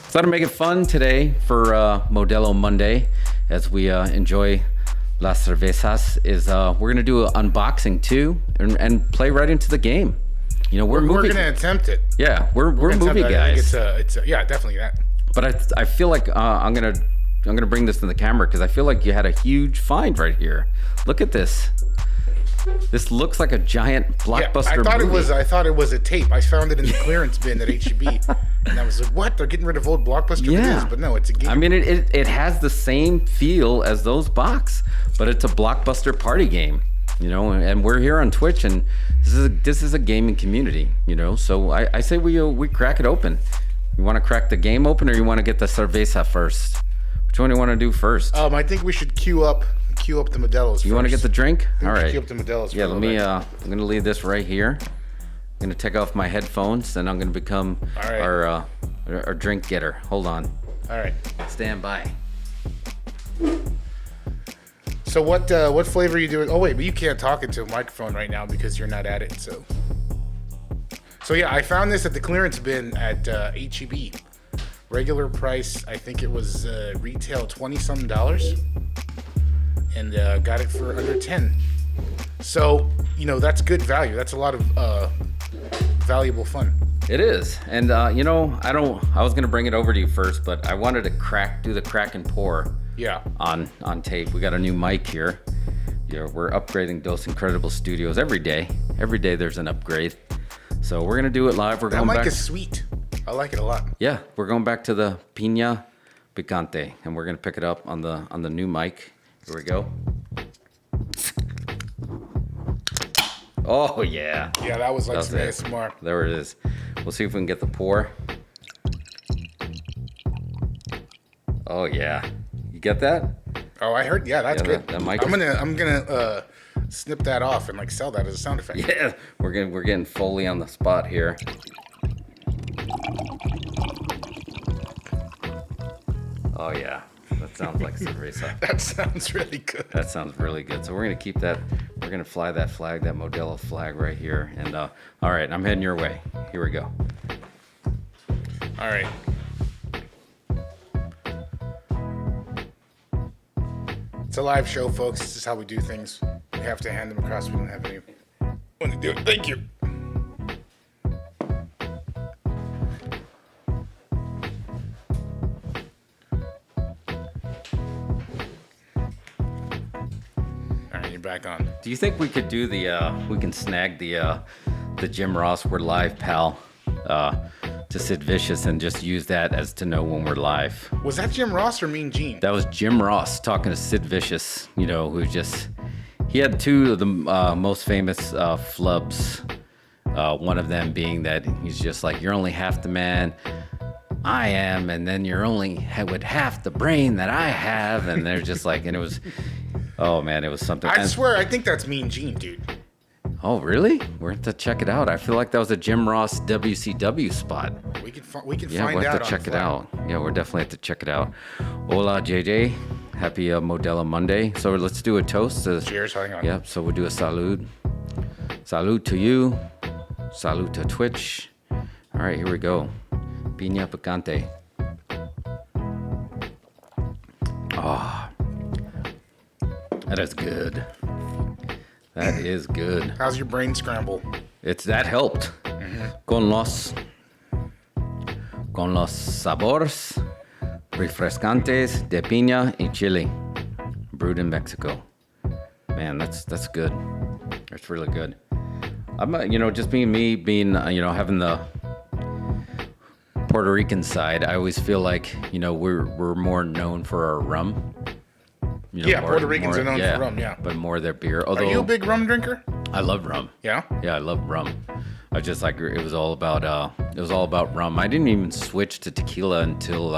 Thought I'd make it fun today for Modelo Monday as we enjoy Las Cervezas. We're gonna do an unboxing too and play right into the game. You know, we're gonna attempt it. Yeah, we're movie guys. I think yeah, definitely that. But I feel like I'm gonna bring this to the camera because I feel like you had a huge find right here. Look at this. This looks like a giant Blockbuster movie. I thought it was a tape. I found it in the clearance bin at HEB, and I was like, "What? They're getting rid of old Blockbuster videos?" But no, it's a game. I mean, it has the same feel as those box, but it's a Blockbuster party game. You know, and we're here on Twitch, and this is a gaming community. You know, so I say we crack it open. You want to crack the game open, or you want to get the cerveza first? Which one do you want to do first? I think we should queue up the Modelos. You want to get the drink? All right. Queue up the Modelos. Yeah, let me. I'm gonna leave this right here. I'm gonna take off my headphones, and I'm gonna become our drink getter. Hold on. All right. Stand by. So what flavor are you doing? Oh wait, but you can't talk into a microphone right now because you're not at it. So yeah, I found this at the clearance bin at HEB. Regular price, I think it was retail $20-something, and got it for under 10. So that's good value. That's a lot of valuable fun. It is, and I was gonna bring it over to you first, but I wanted to do the crack and pour. Yeah. On tape. We got a new mic here. We're upgrading Dos Incredible Studios every day. Every day there's an upgrade. So we're gonna do it live. That mic is sweet. I like it a lot. Yeah, we're going back to the Piña Picante, and we're gonna pick it up on the new mic. Here we go. Oh yeah. Yeah, that was like some ASMR. There it is. We'll see if we can get the pour. Oh yeah. You get that? Oh, I heard. Yeah, that's good. That mic I'm gonna snip that off and sell that as a sound effect. Yeah, we're getting Foley on the spot here. Oh yeah, that sounds like cerveza. That sounds really good. That sounds really good. So we're gonna keep that. We're gonna fly that flag, that Modelo flag, right here. And all right, I'm heading your way. Here we go. All right. It's a live show, folks. This is how we do things. We have to hand them across. We don't have any. Want to do it? Thank you. All right, you're back on. Do you think we could do we can snag the Jim Ross "We're Live, Pal" to Sid Vicious and just use that as to know when we're live? Was that Jim Ross or Mean Gene? That was Jim Ross talking to Sid Vicious, he had two of the most famous flubs. One of them being that he's just like, "You're only half the man I am, and then you're only with half the brain that I have," and they're just like, and it was, oh man, it was something. I swear, I think that's Mean Gene, dude. Oh really? We're going to check it out. I feel like that was a Jim Ross WCW spot. We can find out. Yeah, we'll have to check it out. Yeah, we're definitely have to check it out. Hola, JJ. Happy Modelo Monday. So let's do a toast. Cheers. Hang on. Yep. So we'll do a salud. Salud to you. Salud to Twitch. All right, here we go. Piña Picante. Oh, that is good. That is good. How's your brain scramble? That helped. Mm-hmm. Con los sabores refrescantes de piña y chile, brewed in Mexico. Man, that's good. That's really good. I'm just being having the Puerto Rican side. I always feel like we're more known for our rum. Puerto Ricans are known for rum, yeah. But more their beer. Although, are you a big rum drinker? I love rum. Yeah? Yeah, I love rum. I just like it was all about rum. I didn't even switch to tequila until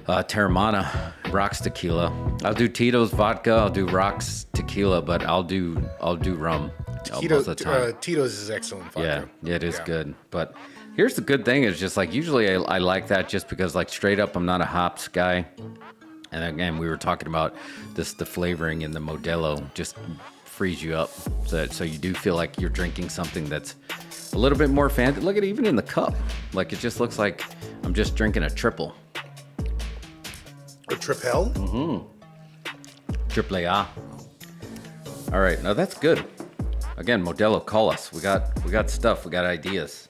Terramana Rocks tequila. I'll do Tito's vodka, I'll do Rocks tequila, but I'll do rum most of the time. Tito's is excellent vodka. Yeah, it is good. But here's the good thing is just like usually I like that just because like straight up I'm not a hops guy. And again, we were talking about the flavoring in the Modelo just frees you up. So you do feel like you're drinking something that's a little bit more fancy. Look at it, even in the cup. Like, it just looks like I'm just drinking a triple. A Tripel? Triple A. All right, now that's good. Again, Modelo, call us. We got stuff. We got ideas.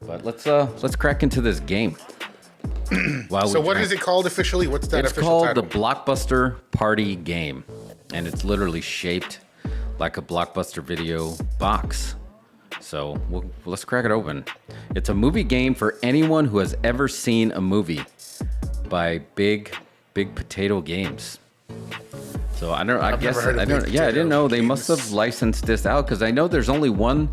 But let's crack into this game. So what is it called officially? What's that It's official called title? the Blockbuster Party Game, and it's literally shaped like a Blockbuster video box. So let's crack it open. It's a movie game for anyone who has ever seen a movie by Big Potato Games. So I don't. I I've guess never heard of I don't. Big Yeah, I didn't know they Potato must have Games. licensed this out because I know there's only one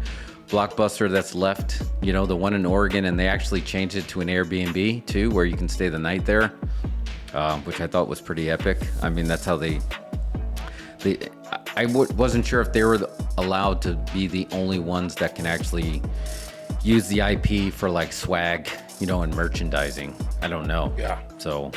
Blockbuster that's left. You know, the one in Oregon, and they actually changed it to an Airbnb too, where you can stay the night there, which I thought was pretty epic. I mean, that's how they. Wasn't sure if they were allowed to be the only ones that can actually use the IP for like swag, you know, and merchandising. I don't know. Yeah. So,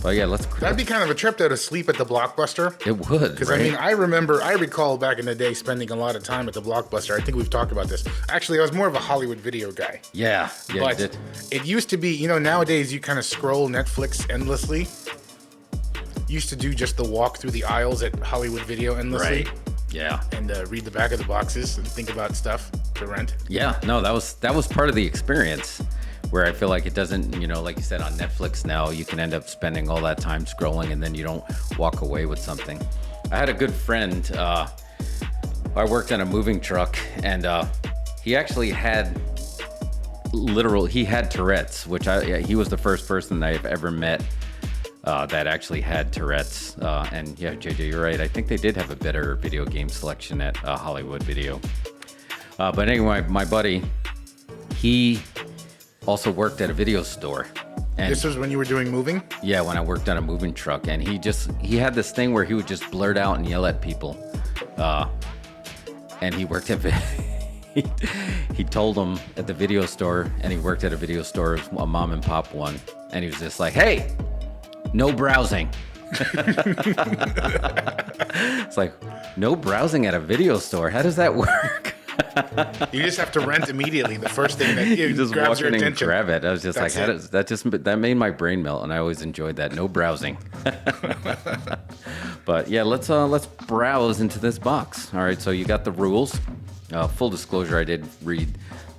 but yeah, That'd be kind of a trip though to sleep at the Blockbuster. It would, Because right? I mean, I recall back in the day spending a lot of time at the Blockbuster. I think we've talked about this. Actually, I was more of a Hollywood video guy. Yeah, But you did. it used to be, you know, nowadays you kind of scroll Netflix endlessly. Used to do just the walk through the aisles at Hollywood Video endlessly. Right. Yeah. And read the back of the boxes and think about stuff to rent. Yeah. No, that was part of the experience. Where I feel like it doesn't, you know, like you said on Netflix now, you can end up spending all that time scrolling and then you don't walk away with something. I had a good friend. I worked on a moving truck, and he actually had he had Tourette's, which he was the first person that I've ever met that actually had Tourette's. And yeah, JJ, you're right. I think they did have a better video game selection at Hollywood Video. But anyway, my buddy, he also worked at a video store. And This was when you were doing moving? yeah, when I worked on a moving truck, and he had this thing where he would just blurt out and yell at people. And he worked at he told them at the video store, and he worked at a video store, a mom and pop one, and he was just like, "Hey, no browsing." It's like, no browsing at a video store. How does that work? You just have to rent immediately. The first thing that You just grabs walk your in and attention. grab it. I was just That's like, it. that made my brain melt, and I always enjoyed that. No browsing. But yeah, let's browse into this box. All right, so you got the rules. Full disclosure, I did read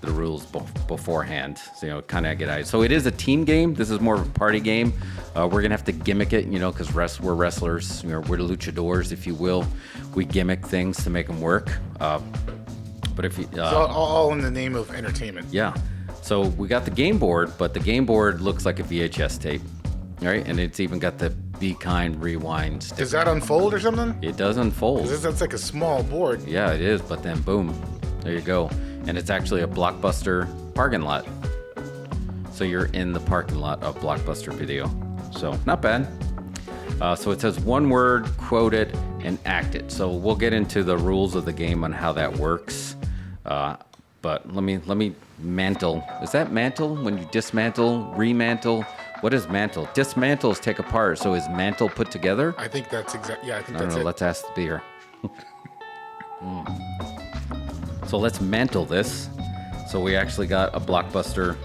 the rules beforehand, so you know, kind of get out. So it is a team game. This is more of a party game. We're gonna have to gimmick it, you know, because we're wrestlers. You know, we're the luchadors, if you will. We gimmick things to make them work. But if you, It's all in the name of entertainment. yeah. So we got the game board, but the game board looks like a VHS tape, right? And it's even got the Be Kind Rewind sticker. Does that unfold or something? It does unfold. That's like a small board. Yeah, it is. But then, boom, there you go. And it's actually a Blockbuster parking lot. So you're in the parking lot of Blockbuster Video. So not bad. So it says one word, quote it, and act it. So we'll get into the rules of the game on how that works. But let me mantle. Is that mantle when you dismantle, remantle? What is mantle? Dismantle is take apart. So is mantle put together? I think that's exactly. Yeah, I think I don't that's know. it. Let's ask the beer. So let's mantle this. So we actually got a Blockbuster.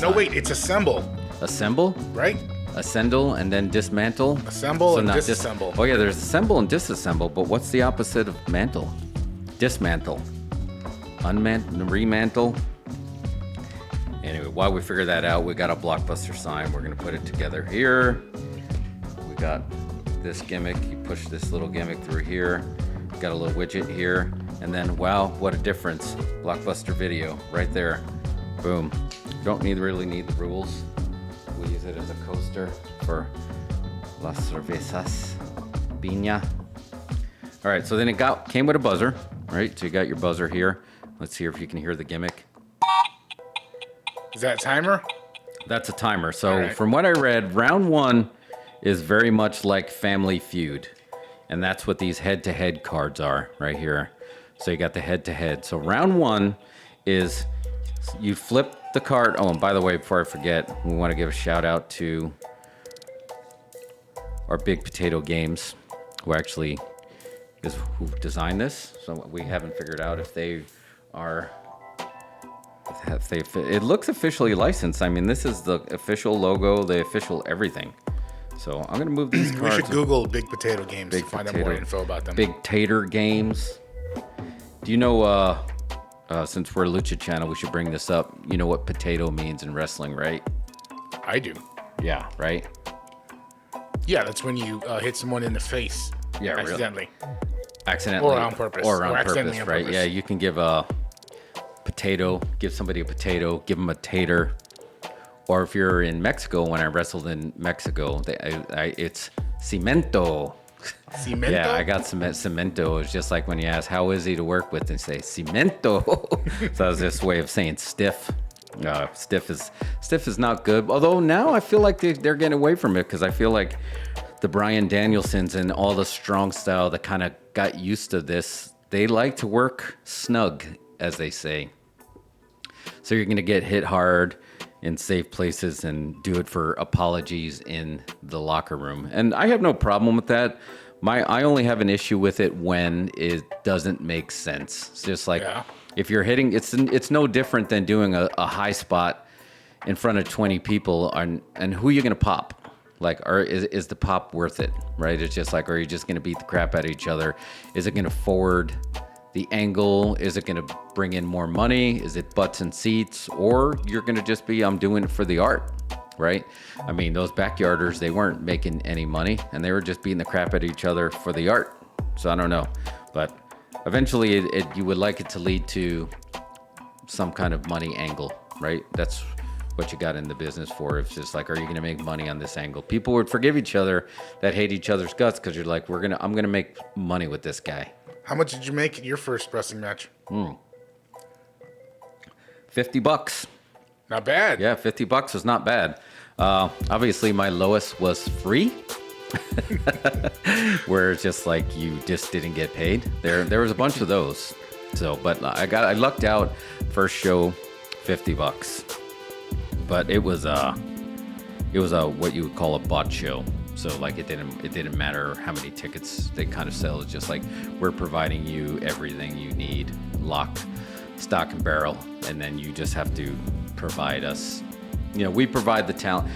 No, wait, it's assemble, Assemble, right? assemble, and then dismantle. Assemble and not disassemble. Oh yeah, there's assemble and disassemble. But what's the opposite of mantle? Dismantle. Remantle. Anyway, while we figure that out, we got a Blockbuster sign. We're gonna put it together here. We got this gimmick. You push this little gimmick through here. Got a little widget here, and then wow, what a difference! Blockbuster Video right there. Boom. You don't really need the rules. We use it as a coaster for las cervezas, piña. All right, so then it came with a buzzer, right? So you got your buzzer here. Let's see if you can hear the gimmick. Is that timer? That's a timer. So All right. from what I read, round one is very much like Family Feud. And that's what these head-to-head cards are right here. So you got the head-to-head. So round one is you flip the card. Oh, and by the way, before I forget, we want to give a shout out to our Big Potato Games, who actually is who designed this. So we haven't figured out if they are it looks officially licensed. I mean, this is the official logo, the official everything. So I'm gonna move these cards. We should Google Big Potato Games to find out more info about them. Big Tater Games. Do you know? Since we're a Lucha channel, we should bring this up. You know what potato means in wrestling, right? I do. Yeah. Right. Yeah, that's when you hit someone in the face. Yeah, accidentally. Really. Accidentally. Or on purpose. Or on purpose, on right? purpose. Yeah, you can give a potato, give somebody a potato, give them a tater. Or if you're in Mexico, when I wrestled in Mexico, it's cemento. Cemento? Yeah, I got cemento. It's just like when you ask, how is he to work with? And say, cemento. So that's this way of saying stiff. Stiff is not good. Although now I feel like they're getting away from it because I feel like the Bryan Danielsons and all the strong style that kind of got used to this, they like to work snug, as they say. So you're going to get hit hard in safe places and do it for apologies in the locker room. And I have no problem with that. I only have an issue with it when it doesn't make sense. It's just like if you're hitting, it's no different than doing a high spot in front of 20 people and who are you going to pop? Like, is the pop worth it, right? It's just like, are you just going to beat the crap out of each other? Is it going to forward the angle? Is it going to bring in more money? Is it butts and seats? Or you're going to just be, I'm doing it for the art, right? I mean, those backyarders, they weren't making any money and they were just beating the crap out of each other for the art. So I don't know. But eventually you would like it to lead to some kind of money angle, right? That's what you got in the business for. It's just like, are you going to make money on this angle? People would forgive each other that hate each other's guts because you're like, I'm going to make money with this guy. How much did you make at your first wrestling match? $50. Not bad. Yeah, $50 was not bad. Obviously, my lowest was free, where it's just like you just didn't get paid. There was a bunch of those. So, but I lucked out. First show, $50. But it was what you would call a bot show. So like it didn't matter how many tickets they kind of sell. It's just like we're providing you everything you need, lock, stock, and barrel, and then you just have to provide us. You know, we provide the talent,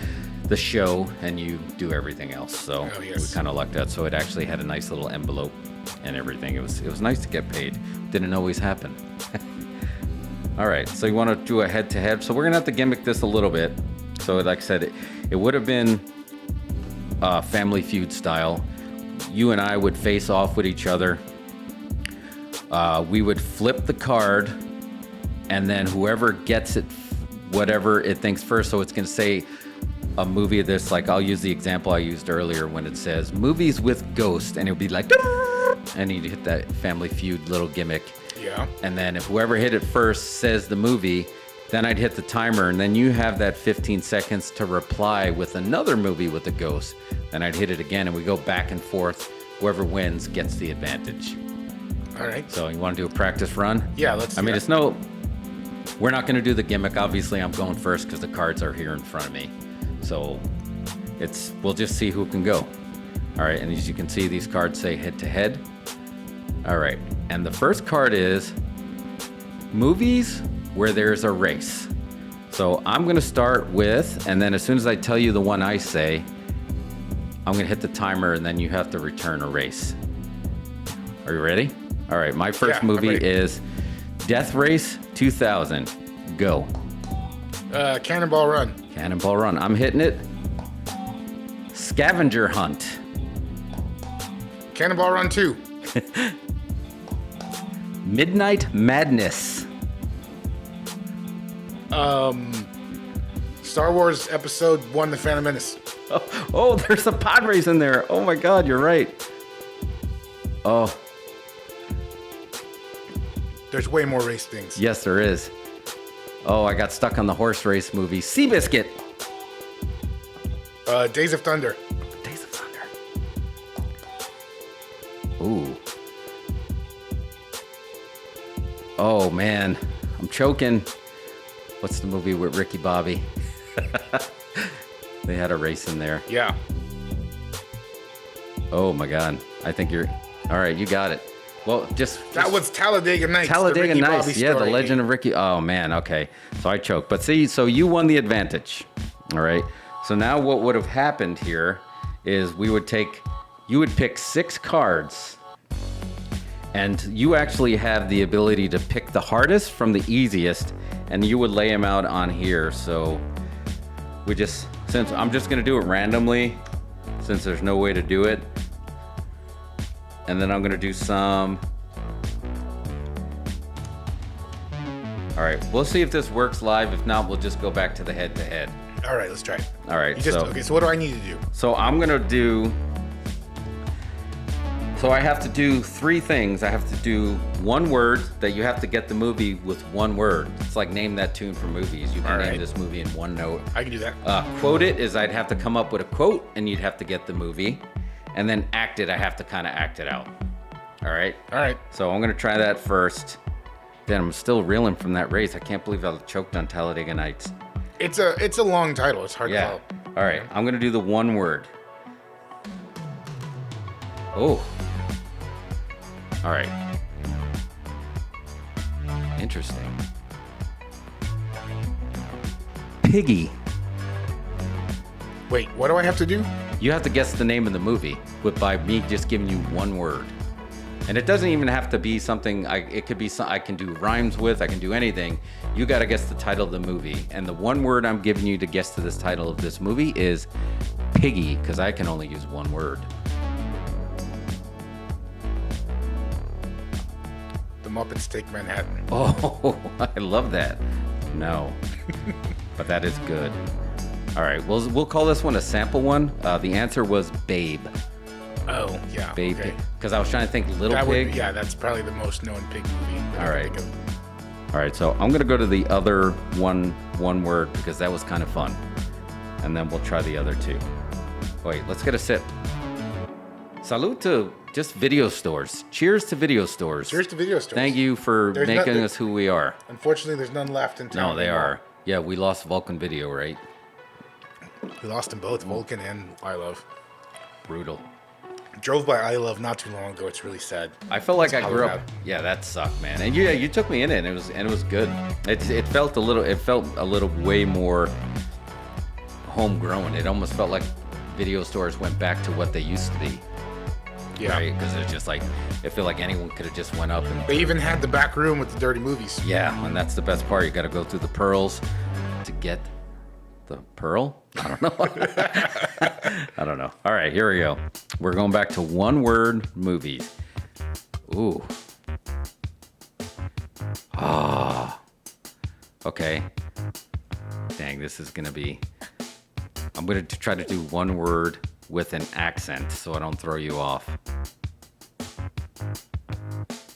the show, and you do everything else. So we kind of lucked out. So it actually had a nice little envelope and everything. It was nice to get paid. Didn't always happen. All right, so you want to do a head-to-head. So we're gonna have to gimmick this a little bit. So like I said, it would have been Family Feud style. You and I would face off with each other. We would flip the card, and then whoever gets it, whatever it thinks first. So it's gonna say a movie of this. Like I'll use the example I used earlier when it says movies with ghost, and it'll be like, and you'd hit that Family Feud little gimmick. Yeah. And then if whoever hit it first says the movie, then I'd hit the timer, and then you have that 15 seconds to reply with another movie with a ghost. Then I'd hit it again, and we go back and forth. Whoever wins gets the advantage. All right. So you want to do a practice run? Yeah, let's. We're not going to do the gimmick. Obviously, I'm going first because the cards are here in front of me. So we'll just see who can go. All right, and as you can see, these cards say head to head. All right, and the first card is movies where there's a race. So I'm going to start with, and then as soon as I tell you the one I say, I'm going to hit the timer, and then you have to return a race. Are you ready? All right, my first movie is Death Race 2000. Go. Cannonball Run. Cannonball Run. I'm hitting it. Scavenger Hunt. Cannonball Run 2. Midnight Madness. Star Wars Episode 1, The Phantom Menace. Oh, there's a pod race in there. Oh my God, you're right. Oh. There's way more race things. Yes, there is. Oh, I got stuck on the horse race movie. Seabiscuit. Days of Thunder. Days of Thunder. Ooh. Oh man, I'm choking. What's the movie with Ricky Bobby? They had a race in there. Yeah. Oh my God. I think you're... All right, you got it. Well, That was Talladega Nights. Talladega the Ricky Nights. Bobby Yeah, story. the Legend of Ricky. Oh man, okay. So I choked. But see, so you won the advantage. All right. So now what would have happened here is you would pick 6 cards, and you actually have the ability to pick the hardest from the easiest, and you would lay them out on here. So since I'm just gonna do it randomly, since there's no way to do it, and then I'm gonna do some. All right, we'll see if this works live. If not, we'll just go back to the head-to-head. All right, let's try it. All right. Okay, so what do I need to do? So I'm gonna do. So I have to do 3 things. I have to do 1 word that you have to get the movie with 1 word. It's like name that tune for movies. You can All name right. this movie in 1 note. I can do that. Quote it is I'd have to come up with a quote and you'd have to get the movie. And then act it, I have to kind of act it out. All right? All right. So I'm gonna try that first. Then I'm still reeling from that race. I can't believe I choked on Talladega Nights. It's a long title. It's hard to Yeah. follow. All right. I'm gonna do the 1 word. Oh. All right. Interesting. Piggy. Wait, what do I have to do? You have to guess the name of the movie by me just giving you 1 word. And it doesn't even have to be something. It could be I can do rhymes with. I can do anything. You got to guess the title of the movie. And the 1 word I'm giving you to guess to this title of this movie is piggy, because I can only use 1 word. The Muppets Take Manhattan. Oh, I love that. No, but that is good. All right, we'll call this one a sample one. The answer was Babe. Oh, yeah. Babe, Okay. because I was trying to think Little That Pig. yeah, that's probably the most known pig movie. that I All can right. think of. All right, so I'm gonna go to the other one word because that was kind of fun, and then we'll try the other 2. Wait, let's get a sip. Salute to just video stores. Cheers to video stores. Cheers to video stores. Thank you for There's making nothing- us who we are. Unfortunately, there's none left in town. No, they anymore. are. Yeah, we lost Vulcan Video, right? We lost them both, Vulcan and I Love. Brutal. Drove by I Love not too long ago. It's really sad. I felt like I It's grew up. powered Yeah, that sucked, man. And you took me in it, and it was good. It felt a little way more homegrown. It almost felt like video stores went back to what they used to be. Yeah. Right? Because it's just like it felt like anyone could have just went up and They even had the back room with the dirty movies. yeah, and that's the best part. You got to go through the pearls to get the pearl. I don't know. I don't know. All right, here we go. We're going back to 1 word movies. Ooh. Ah. Okay. Dang, this is gonna be. I'm gonna try to do 1 word with an accent so I don't throw you off.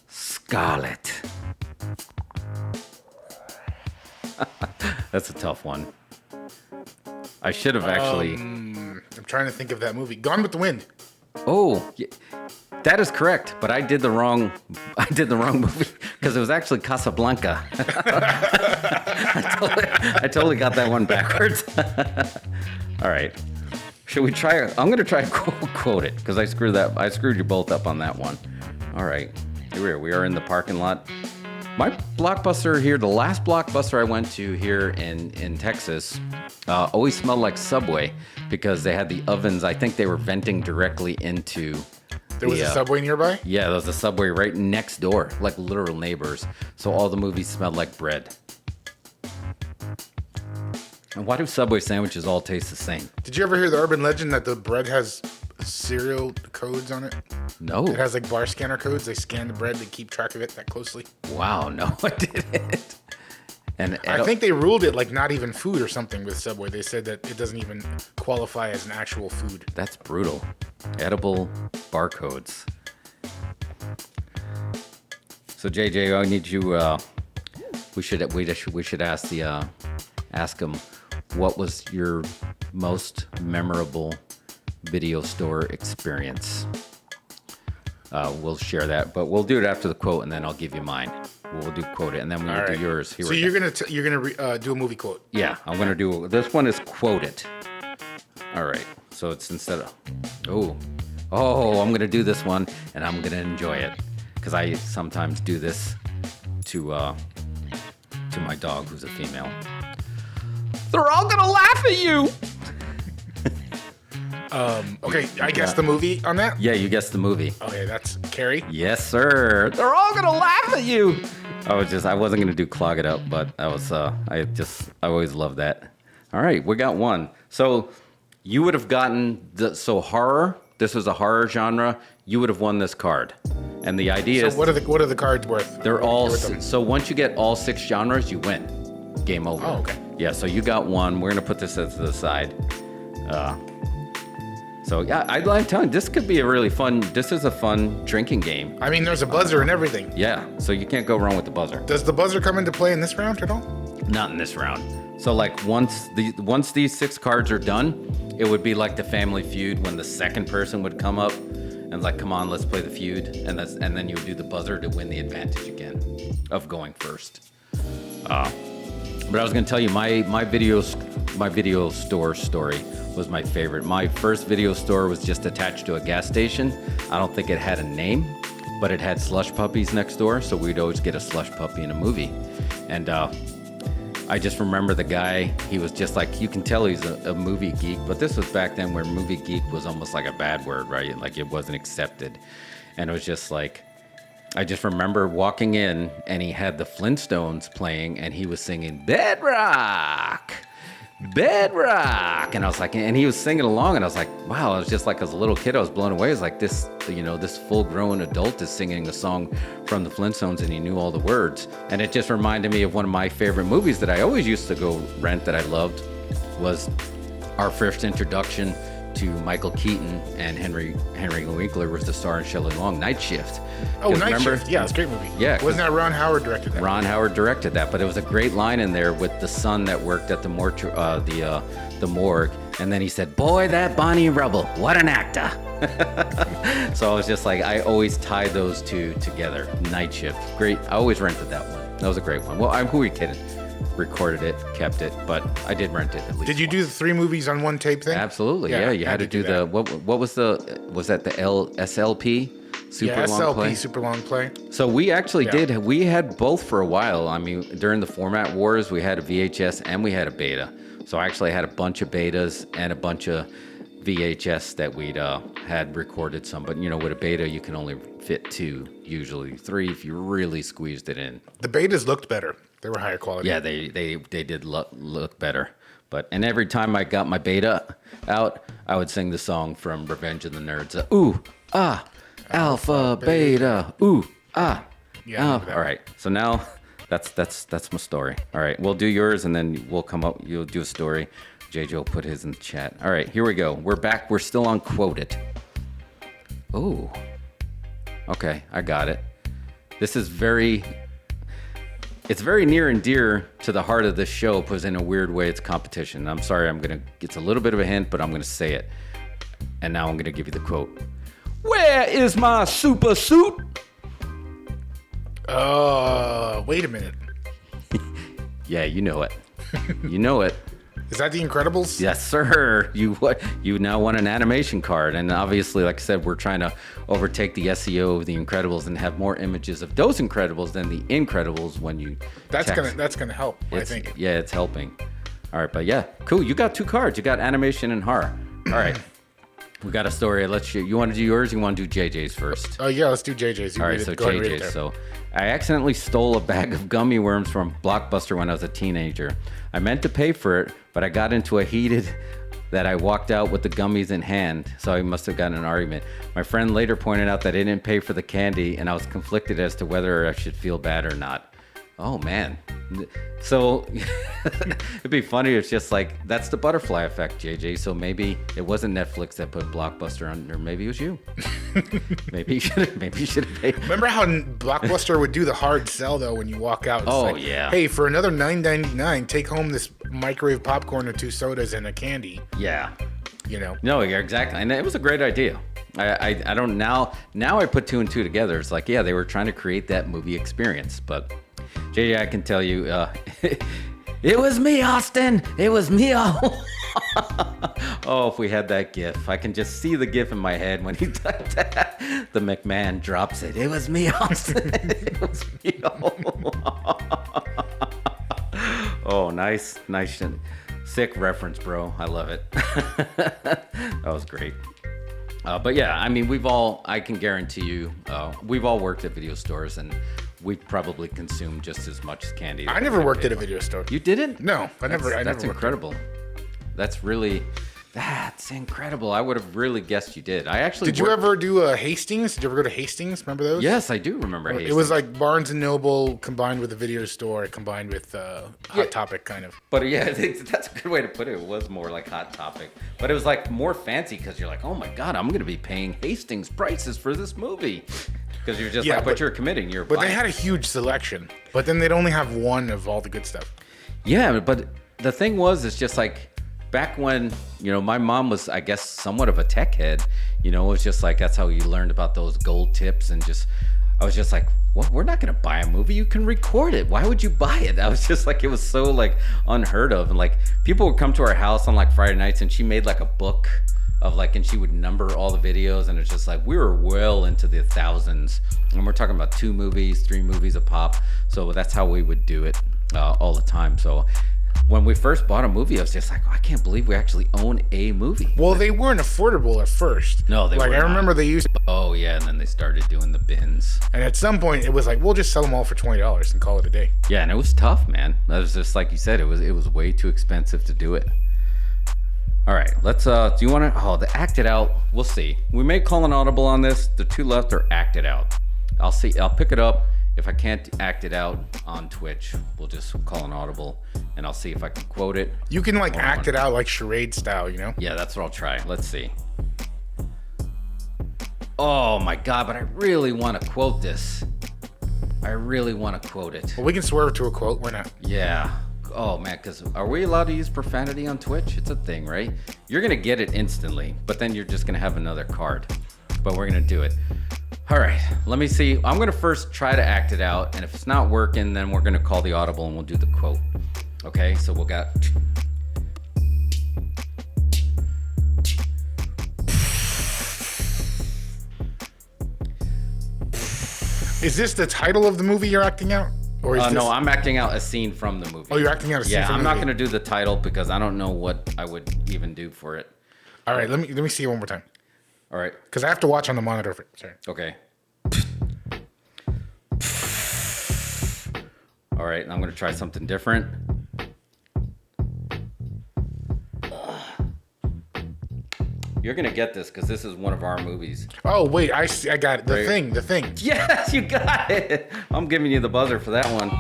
Scarlet. That's a tough one. I should have actually. I'm trying to think of that movie. Gone with the Wind. Oh, that is correct. But I did the wrong movie because it was actually Casablanca. I totally got that one backwards. All right. Should we try? I'm gonna try to quote it because I screwed you both up on that one. All right. Here we are in the parking lot. My Blockbuster here, the last Blockbuster I went to here in Texas, always smelled like Subway because they had the ovens. I think they were venting directly into. There was a Subway nearby? Yeah, there was a Subway right next door, like literal neighbors. So all the movies smelled like bread. And why do Subway sandwiches all taste the same? Did you ever hear the urban legend that the bread has serial codes on it? No. It has like bar scanner codes. They scan the bread. They keep track of it that closely. Wow, no, I didn't. And I think they ruled it like not even food or something with Subway. They said that it doesn't even qualify as an actual food. that's brutal. Edible barcodes. So JJ, I need you. We should ask him what was your most memorable video store experience. We'll share that, but we'll do it after the quote, and then I'll give you mine. We'll do quote it, and then we'll All do right. yours. Here So we you're go. gonna do a movie quote. Yeah, I'm gonna do this one is quote it. All right, so it's instead of I'm gonna do this one, and I'm gonna enjoy it. because I sometimes do this to my dog, who's a female. They're all gonna laugh at you. Okay, I guess the movie on that? Yeah, you guessed the movie. Okay, that's Carrie. Yes, sir. They're all gonna laugh at you. I wasn't gonna do Clog It Up, but I always love that. All right, we got one. So you would have gotten horror. This was a horror genre. You would have won this card. And the idea is, what are the cards worth? they're all, so once you get all 6 genres, you win. Game over. Oh, okay. Yeah, so you got one. We're gonna put this to the side. So yeah, I'm telling you, this could be this is a fun drinking game. I mean, there's a buzzer and everything. Yeah, so you can't go wrong with the buzzer. Does the buzzer come into play in this round at all? Not in this round. So like once these 6 cards are done, it would be like the Family Feud when the second person would come up and like, come on, let's play the feud, and then you would do the buzzer to win the advantage again of going first. But I was gonna tell you my video store story was my favorite. My first video store was just attached to a gas station. I don't think it had a name, but it had slush puppies next door, so we'd always get a slush puppy in a movie. And I just remember the guy, he was just like, you can tell he's a movie geek, but this was back then where movie geek was almost like a bad word, right? Like it wasn't accepted. And it was just like, I just remember walking in and he had the Flintstones playing and he was singing Bedrock. And I was like, and he was singing along and I was like, wow, I was just like, as a little kid, I was blown away. It's like this full grown adult is singing a song from the Flintstones and he knew all the words. And it just reminded me of one of my favorite movies that I always used to go rent that I loved, was our first introduction to Michael Keaton, and Henry Winkler was the star in Shelley Long, Night Shift. Oh, Night Shift. Yeah, it's a great movie. Yeah. Wasn't that Ron Howard directed that? Ron Howard directed that, but it was a great line in there with the son that worked at the morgue, and then he said, "Boy, that Bonnie Rubble, what an actor." So I was just like, I always tie those two together. Night Shift, great. I always rented that one. That was a great one. Well, who are you kidding? Recorded it, kept it, but I did rent it at least. Did you do the 3 movies on one tape thing? Absolutely, yeah. You had to do the what was that the SLP? Super long play. So we actually did. We had both for a while. I mean, during the format wars, we had a VHS and we had a beta. So I actually had a bunch of betas and a bunch of VHS that we'd had recorded some. But with a beta, you can only fit 2, usually 3 if you really squeezed it in. The betas looked better. They were higher quality. Yeah, they did look better. And every time I got my beta out, I would sing the song from Revenge of the Nerds. Ooh, ah, alpha, beta, ooh, ah. Yeah. All right. So now that's my story. All right, we'll do yours and then we'll come up. You'll do a story. JJ will put his in the chat. All right, here we go. We're back. We're still on Quoted. Ooh. Okay, I got it. This is it's very near and dear to the heart of this show, because in a weird way, it's competition. I'm sorry, it's a little bit of a hint, but I'm gonna say it. And now I'm gonna give you the quote. Where is my super suit? Wait a minute. Yeah, you know it. You know it. Is that The Incredibles? Yes, sir. You now won an animation card, and obviously, like I said, we're trying to overtake the SEO of The Incredibles and have more images of those Incredibles than the Incredibles when you. That's gonna help. I think. Yeah, it's helping. All right, but yeah, cool. You got 2 cards. You got animation and horror. All right. We got a story. You want to do yours? Or you want to do JJ's first? Oh yeah, let's do JJ's. All right, so JJ's. So I accidentally stole a bag of gummy worms from Blockbuster when I was a teenager. I meant to pay for it, but I got into a heated that I walked out with the gummies in hand, so I must have gotten an argument. My friend later pointed out that I didn't pay for the candy, and I was conflicted as to whether I should feel bad or not. Oh man. So it'd be funny. It's just like, that's the butterfly effect, JJ. So maybe it wasn't Netflix that put Blockbuster on, or maybe it was you. Maybe you should have paid. Remember how Blockbuster would do the hard sell though when you walk out? It's yeah. Hey, for another $9.99, take home this microwave popcorn or 2 sodas and a candy. Yeah. No, yeah, exactly. And it was a great idea. I don't now I put 2 and 2 together. It's like, yeah, they were trying to create that movie experience, but JJ, I can tell you, it was me, Austin. It was me all Oh, if we had that GIF. I can just see the GIF in my head when he typed that. The McMahon drops it. It was me, Austin. It was me. Oh, nice. Sick reference, bro. I love it. That was great. But yeah, I mean, I can guarantee you, we've all worked at video stores, and we probably consumed just as much candy. I never worked at a video store. You didn't? No, I never. That's incredible. That's incredible. I would have really guessed you did. Did you ever do Hastings? Did you ever go to Hastings? Remember those? Yes, I do remember Hastings. It was like Barnes and Noble combined with a video store, combined with Hot Topic, kind of. But yeah, that's a good way to put it. It was more like Hot Topic, but it was like more fancy because you're like, oh my god, I'm gonna be paying Hastings prices for this movie. Because you're just but you're committing. But they had a huge selection. But then they'd only have one of all the good stuff. Yeah, but the thing was, it's just like back when, my mom was, I guess, somewhat of a tech head. It was just like, that's how you learned about those gold tips. And I was just like, what? We're not going to buy a movie. You can record it. Why would you buy it? I was just like, it was so like unheard of. And like people would come to our house on like Friday nights and she made like a book of like, and she would number all the videos, and it's just like we were well into the thousands, and we're talking about 2 movies, 3 movies a pop. So that's how we would do it all the time. So when we first bought a movie, I was just like, I can't believe we actually own a movie. Well, they weren't affordable at first. No, they weren't. I remember they used. Oh yeah, and then they started doing the bins. And at some point, it was like, we'll just sell them all for $20 and call it a day. Yeah, and it was tough, man. That was just like you said. It was way too expensive to do it. All right, let's, do you want to, the act it out, we'll see. We may call an audible on this. The 2 left are act it out. I'll pick it up. If I can't act it out on Twitch, we'll just call an audible, and I'll see if I can quote it. You can like act it out like charade style, Yeah, that's what I'll try. Let's see. Oh my God, but I really want to quote this. I really want to quote it. Well, we can swerve to a quote. Why not? Yeah. Oh man, because are we allowed to use profanity on Twitch? It's a thing, right? You're gonna get it instantly, but then you're just gonna have another card. But we're gonna do it. All right, let me see. I'm gonna first try to act it out, and if it's not working, then we're gonna call the audible and we'll do the quote. Okay, so we'll got. Is this the title of the movie you're acting out? Or is no, I'm acting out a scene from the movie. Oh, you're acting out a scene from the movie? Yeah, I'm not going to do the title because I don't know what I would even do for it. All right, let me see it one more time. All right. Because I have to watch on the monitor. Sorry. Okay. All right, I'm going to try something different. You're going to get this because this is one of our movies. Oh, wait, I got it. The thing. Yes, you got it. I'm giving you the buzzer for that one.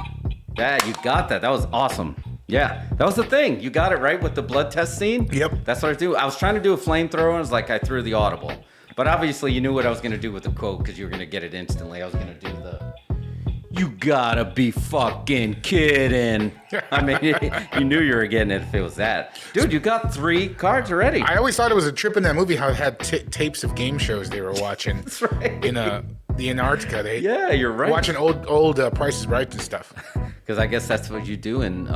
Dad, you got that. That was awesome. Yeah, that was the thing. You got it right with the blood test scene? Yep. That's what I do. I was trying to do a flamethrower, and it's like I threw the audible. But obviously, you knew what I was going to do with the quote because you were going to get it instantly. I was going to do the... You gotta be fucking kidding. I mean, you knew you were getting it if it was that. Dude, you got 3 cards already. I always thought it was a trip in that movie how it had tapes of game shows they were watching. That's right. In the Antarctica. Yeah, you're right. Watching old Price is Right and stuff. Because I guess that's what you do in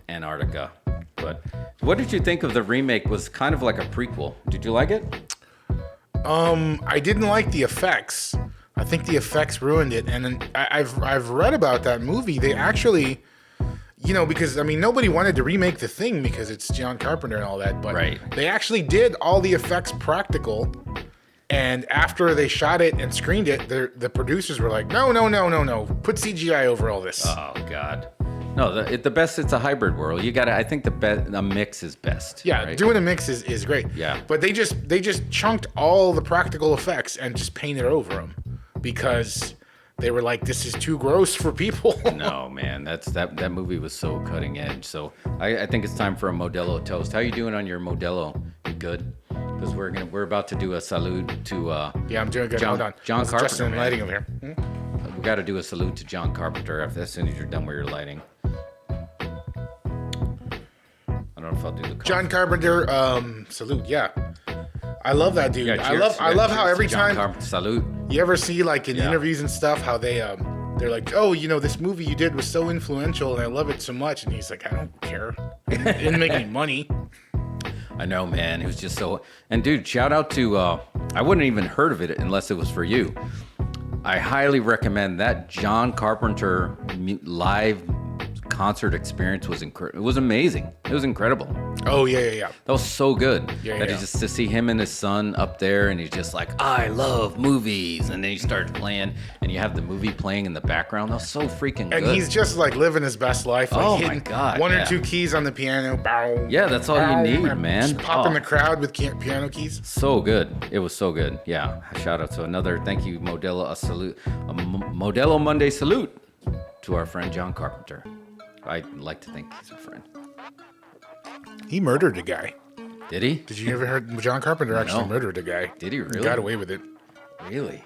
Antarctica. But what did you think of the remake? Was kind of like a prequel. Did you like it? I didn't like the effects. I think the effects ruined it, and I've read about that movie. They actually, because I mean nobody wanted to remake The Thing because it's John Carpenter and all that, but right. They actually did all the effects practical. And after they shot it and screened it, the producers were like, no, put CGI over all this. Oh God, no. The best. It's a hybrid world. You got to. I think the mix is best. Yeah, right? Doing a mix is great. Yeah, but they just chunked all the practical effects and just painted over them. Because they were like, this is too gross for people. No, man, that movie was so cutting edge. So I think it's time for a Modelo toast. How you doing on your Modelo? You good? Because we're about to do a salute to yeah, I'm doing good. Hold on, John Carpenter. Justin lighting over here. We got to do a salute to John Carpenter as soon as you're done with your lighting. I don't know if I'll do the John Carpenter salute. Yeah. I love that dude. Yeah, I love how every time salute. You ever see like in interviews and stuff how they're like, oh, this movie you did was so influential and I love it so much, and he's like, I don't care. It didn't make any money. I know, man. It was just so. And dude, shout out to. I wouldn't even heard of it unless it was for you. I highly recommend that John Carpenter live concert experience was incredible. It was amazing. It was incredible. Oh yeah. That was so good. Yeah. Just to see him and his son up there, and he's just like, I love movies, and then he starts playing, and you have the movie playing in the background. That was so freaking good. And he's just like living his best life. Like Oh, hitting my God, one yeah. or two keys on the piano. Bow, Yeah, that's all you bow, need, and man. just popping Oh. the crowd with piano keys. So good. It was so good. Yeah. Shout out to another. Thank you, Modelo. A salute. A Modelo Monday salute to our friend John Carpenter. I'd like to think he's a friend. He murdered a guy. Did he? Did you ever heard John Carpenter actually No. murdered a guy? Did he really? Got away with it. Really?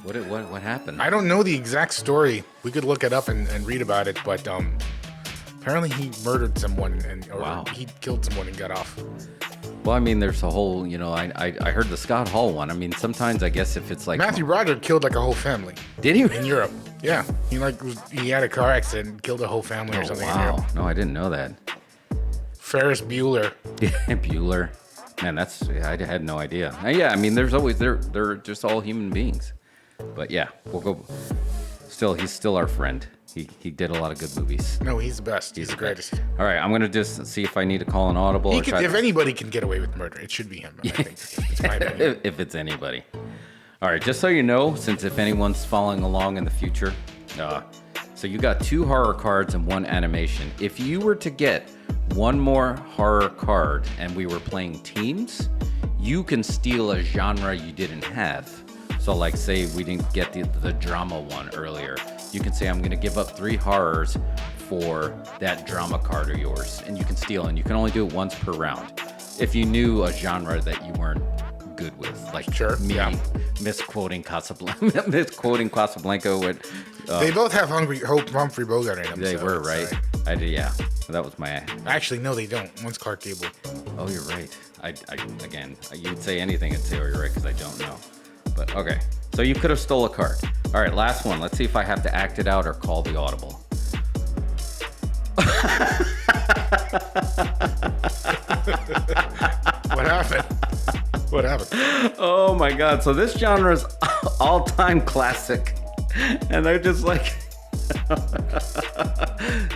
What happened? I don't know the exact story. We could look it up and read about it, but apparently he murdered someone or Wow. he killed someone and got off. Well, I mean, there's a whole, I heard the Scott Hall one. I mean, sometimes I guess if it's like Matthew Broderick killed like a whole family Did he? in Europe. Yeah, he had a car accident and killed a whole family or Oh, something in wow. Europe. No, I didn't know that. Ferris Bueller. Bueller. Man, I had no idea. Yeah, I mean, they're just all human beings. But yeah, we'll go. He's still our friend. He did a lot of good movies. No, he's the best. He's the greatest. All right, I'm gonna just see if I need to call an audible. He or could, try if to- anity can get away with murder, it should be him. I think. It's my opinion. if it's anybody. All right, just so you know, since if anyone's following along in the future, so you got 2 horror cards and 1 animation. If you were to get 1 more horror card and we were playing teams, you can steal a genre you didn't have. So like say we didn't get the drama one earlier. You can say I'm gonna give up 3 horrors for that drama card of yours, and you can steal, and you can only do it once per round. If you knew a genre that you weren't good with, like Sure, me yeah. misquoting Casablanca with They both have Humphrey Bogart in them. they so were it's, right. I did, yeah. That was my. Actually, no, they don't. One's Clark Gable. Oh, you're right. Again, you'd say anything and say, oh, you're right, because I don't know. But okay, so you could have stole a card. All right, last one. Let's see if I have to act it out or call the audible. What happened? What happened? Oh my God! So this genre is all-time classic, and they're just like,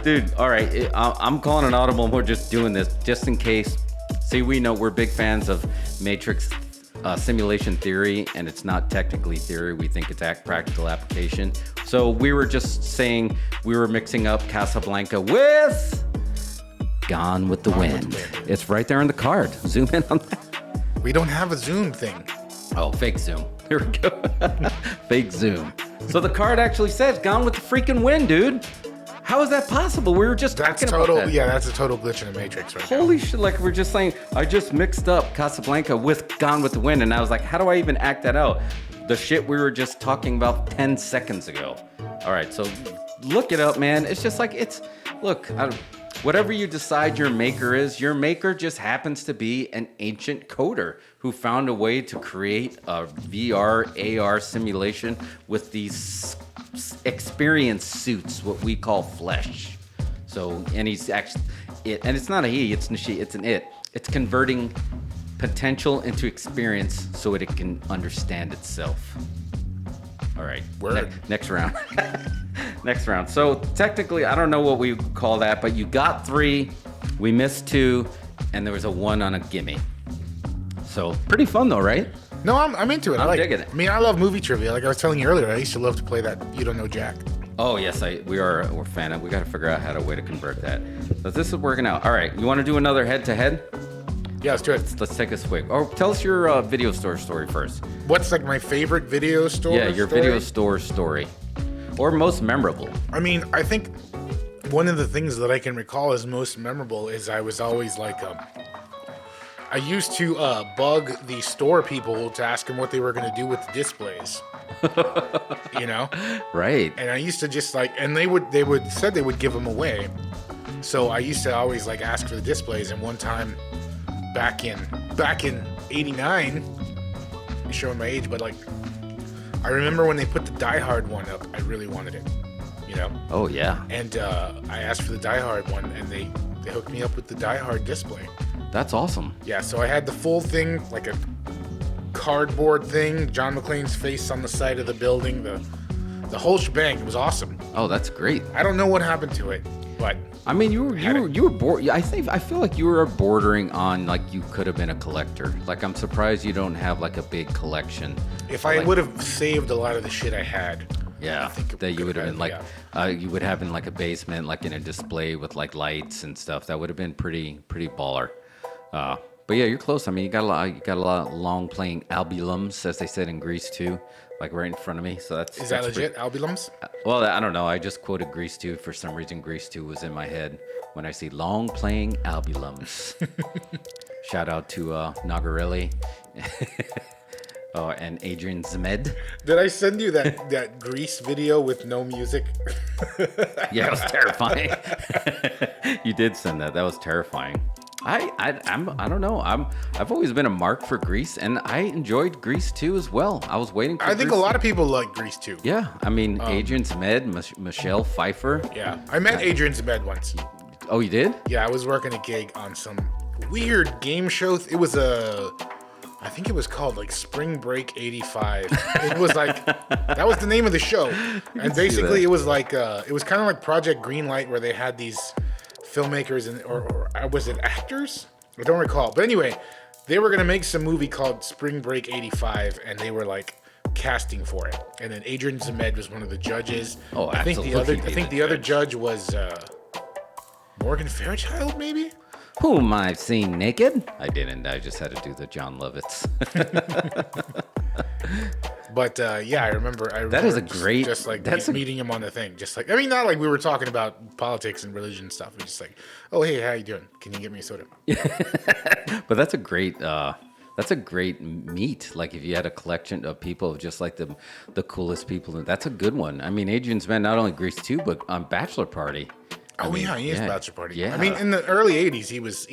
dude. All right, I'm calling an audible, and we're just doing this just in case. See, we know we're big fans of Matrix simulation theory, and it's not technically theory. We think it's practical application. So we were just saying we were mixing up Casablanca with Gone with the Wind. It's right there on the card. Zoom in on that. We don't have a Zoom thing. Oh, fake Zoom. Here we go. Fake Zoom. So the card actually says Gone with the freaking Wind, dude. How is that possible? We were just That's talking total. about that. Yeah, that's a total glitch in the Matrix right Holy shit, like we're just saying, I just mixed up Casablanca with Gone with the Wind, and I was like, how do I even act that out? The shit we were just talking about 10 seconds ago. All right, so look it up, man. It's just like, whatever you decide your maker just happens to be an ancient coder who found a way to create a VR, AR simulation with these experience suits, what we call flesh. So, and he's actually it, and it's not a he, it's a she, it's an it. It's converting potential into experience so it can understand itself. All right, Word. next round. Next round. So technically, I don't know what we call that, but you got 3, we missed 2, and there was a 1 on a gimme. So pretty fun though, right? No, I'm into it. I I'm like digging it. I mean, I love movie trivia. Like I was telling you earlier, I used to love to play that You Don't Know Jack. Oh yes, we're a fan of. We got to figure out how to way to convert that. But this is working out. All right, you want to do another head-to-head? Yeah, let's do it. Let's take a swig. Or tell us your video store story first. What's like my favorite video store? Yeah, your story? video store story, or most memorable. I mean, I think one of the things that I can recall as most memorable is I was always like, I used to bug the store people to ask them what they were going to do with the displays. You know? Right. And I used to just like, and they said they would give them away. So I used to always like ask for the displays. And one time back in '89, I'm showing my age, but like, I remember when they put the Die Hard one up, I really wanted it, you know? Oh yeah. And I asked for the Die Hard one, and they hooked me up with the Die Hard display. That's awesome. Yeah, so I had the full thing, like a cardboard thing, John McClane's face on the side of the building, the whole shebang. It was awesome. Oh, that's great. I don't know what happened to it, but I mean, you were bored. I feel like you were bordering on like you could have been a collector. Like I'm surprised you don't have like a big collection. If I would have saved a lot of the shit I had. Yeah, I think that you would have been like, yeah. you would have in like a basement, like in a display with like lights and stuff. That would have been pretty baller. But yeah, you're close. I mean, you got a lot of long playing albums, as they said in Grease 2, like right in front of me. So that's Is that legit? Albums? Well, I don't know. I just quoted Grease 2 for some reason. Grease 2 was in my head when I see long playing albums. Shout out to Nagarelli. Oh, and Adrian Zmed. Did I send you that Grease video with no music? Yeah, it was terrifying. You did send that. That was terrifying. I don't know. I've always been a mark for Grease, and I enjoyed Grease 2 as well. I was waiting for I think Grease a lot of people like Grease 2. Yeah, I mean, Adrian Zmed, Michelle Pfeiffer. Yeah, I met Adrian Zmed once. Oh, you did? Yeah, I was working a gig on some weird game show. It was I think it was called like Spring Break 85. It was like, that was the name of the show. And basically it was like, it was kind of like Project Greenlight, where they had these filmmakers or was it actors? I don't recall. But anyway, they were going to make some movie called Spring Break 85, and they were like casting for it. And then Adrian Zmed was one of the judges. Oh, I think absolutely. the other judge was Morgan Fairchild, maybe? Whom I've seen naked. I didn't. I just had to do the John Lovitz. But yeah, I remember That is a great. just like meeting him on the thing. Just like, I mean, not like we were talking about politics and religion and stuff. We're just like, oh hey, how you doing? Can you get me a soda? But that's a great. That's a great meet. Like if you had a collection of people, just like the coolest people. That's a good one. I mean, Adrian's been not only Grease 2, but on Bachelor Party. Oh yeah, he is Bachelor Party. Yeah. I mean, in the early '80s, he was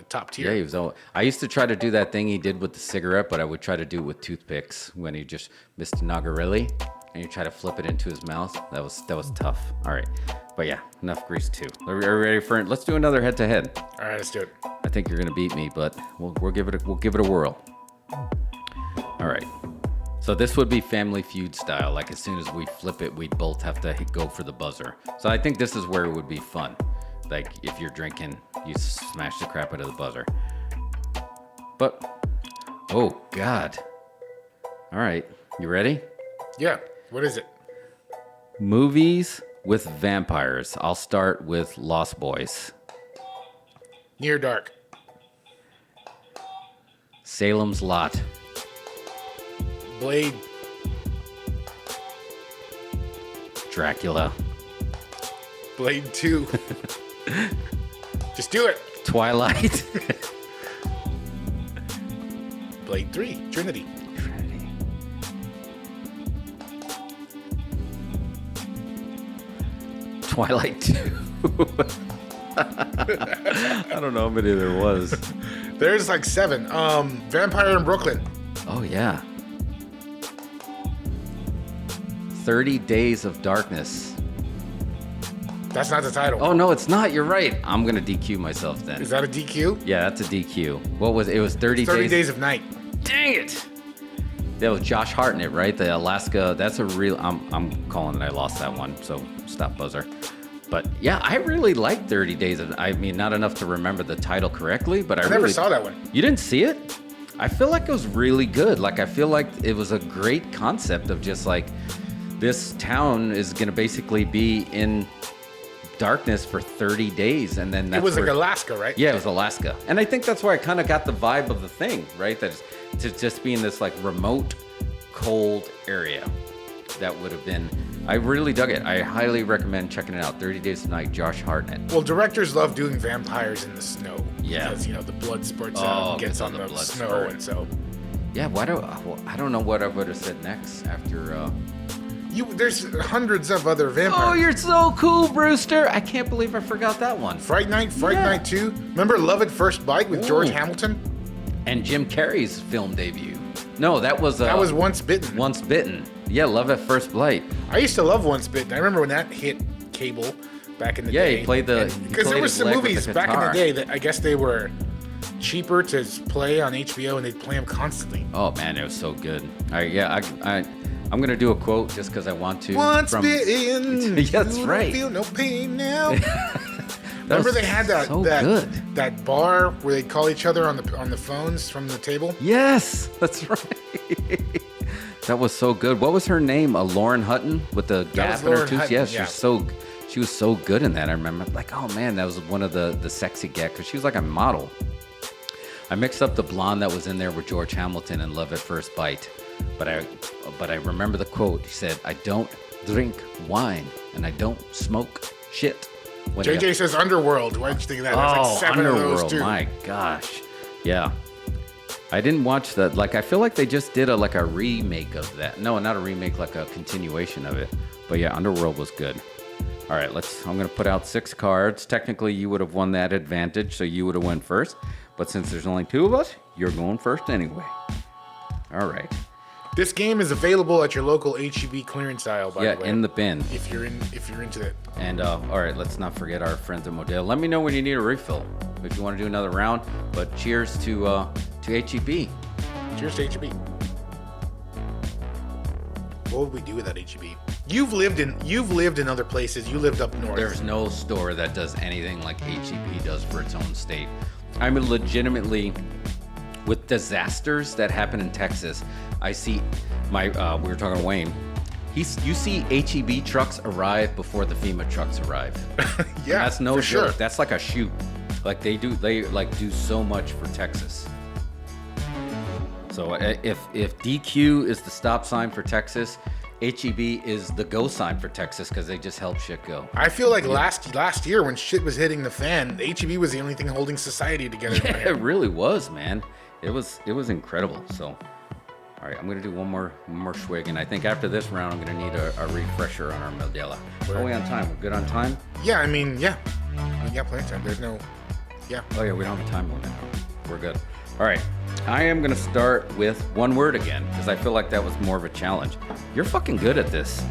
top tier. Yeah, he was. I used to try to do that thing he did with the cigarette, but I would try to do it with toothpicks when he just missed Nagarelli, and you try to flip it into his mouth. That was tough. All right, but yeah, enough Grease 2. Are we ready for it? Let's do another head-to-head. All right, let's do it. I think you're gonna beat me, but we'll give it a whirl. All right. So this would be Family Feud style. Like as soon as we flip it, we'd both have to go for the buzzer. So I think this is where it would be fun. Like if you're drinking, you smash the crap out of the buzzer. But, oh God. All right, you ready? Yeah. What is it? Movies with vampires. I'll start with Lost Boys. Near Dark. Salem's Lot. Blade. Dracula. Blade 2. Just do it. Twilight. Blade 3. Trinity. Twilight 2. I don't know how many there was. There's like 7. Vampire in Brooklyn. Oh yeah. 30 Days of Darkness. That's not the title. Oh no, it's not. You're right. I'm gonna DQ myself then. Is that a DQ? Yeah, that's a DQ. What was it? It was 30 Days of Night. Dang it! That was Josh Hartnett, right? The Alaska. That's a real. I'm calling it. I lost that one. So stop buzzer. But yeah, I really like 30 Days of. I mean, not enough to remember the title correctly, but I never really saw that one. You didn't see it? I feel like it was really good. Like I feel like it was a great concept of just like this town is gonna basically be in darkness for 30 days, and then that's it was like Alaska, right? Yeah, it was Alaska, and I think that's where I kind of got the vibe of the thing, right? That to just be in this like remote, cold area. That would have been. I really dug it. I highly recommend checking it out. 30 Days of Night, Josh Hartnett. Well, directors love doing vampires in the snow. Yeah. Because, the blood spurts out and gets on the snow, spurt. and so. Yeah, I don't know what I would have said next after. There's hundreds of other vampires. Oh, you're so cool, Brewster. I can't believe I forgot that one. Fright Night 2. Remember Love at First Bite with George Hamilton? And Jim Carrey's film debut. No, that was Once Bitten. Once Bitten. Yeah, Love at First Bite. I used to love Once Bitten. I remember when that hit cable back in the day. Yeah, he played the. Because there were some movies back in the day that I guess they were cheaper to play on HBO, and they'd play them constantly. Oh man, it was so good. All right, yeah, I'm gonna do a quote just because I want to. Once bitten, yeah, that's you right. Don't feel no pain now. Remember they had that bar where they'd call each other on the phones from the table? Yes, that's right. That was so good. What was her name? Lauren Hutton with the gap in her tooth. Hutton, Yes, she was so good in that. I remember, like, oh man, that was one of the sexy gap because she was like a model. I mixed up the blonde that was in there with George Hamilton in Love at First Bite, but I remember the quote. He said, "I don't drink wine and I don't smoke shit." JJ says Underworld. Why did you think of that? Oh, There's like 7 Underworld. of those too. My gosh. Yeah. I didn't watch that. Like, I feel like they just did a remake of that. No, not a remake, like a continuation of it. But yeah, Underworld was good. All right, I'm going to put out 6 cards. Technically, you would have won that advantage, so you would have went first. But since there's only 2 of us, you're going first anyway. All right. This game is available at your local HEB clearance aisle, by the way. Yeah, in the bin. If you're into it. And all right, let's not forget our friends at Modelo. Let me know when you need a refill if you want to do another round. But cheers to HEB. Cheers to HEB. What would we do without HEB? You've lived in other places. You lived up north. There's no store that does anything like HEB does for its own state. I mean, legitimately, with disasters that happen in Texas, I see we were talking to Wayne. You see HEB trucks arrive before the FEMA trucks arrive. Yeah, that's no for joke. sure. That's like a shoot. Like they do so much for Texas. So if DQ is the stop sign for Texas, HEB is the go sign for Texas because they just help shit go. I feel like last year when shit was hitting the fan, HEB was the only thing holding society together. Yeah, it really was, man. It was incredible. So, all right, I'm gonna do one more swig, and I think after this round, I'm gonna need a refresher on our Modelo. Are we on time? We're good on time? Yeah, I mean, yeah, we got plenty of time. There's no, yeah. Oh yeah, we don't have a time limit. We're good. All right, I am gonna start with one word again because I feel like that was more of a challenge. You're fucking good at this.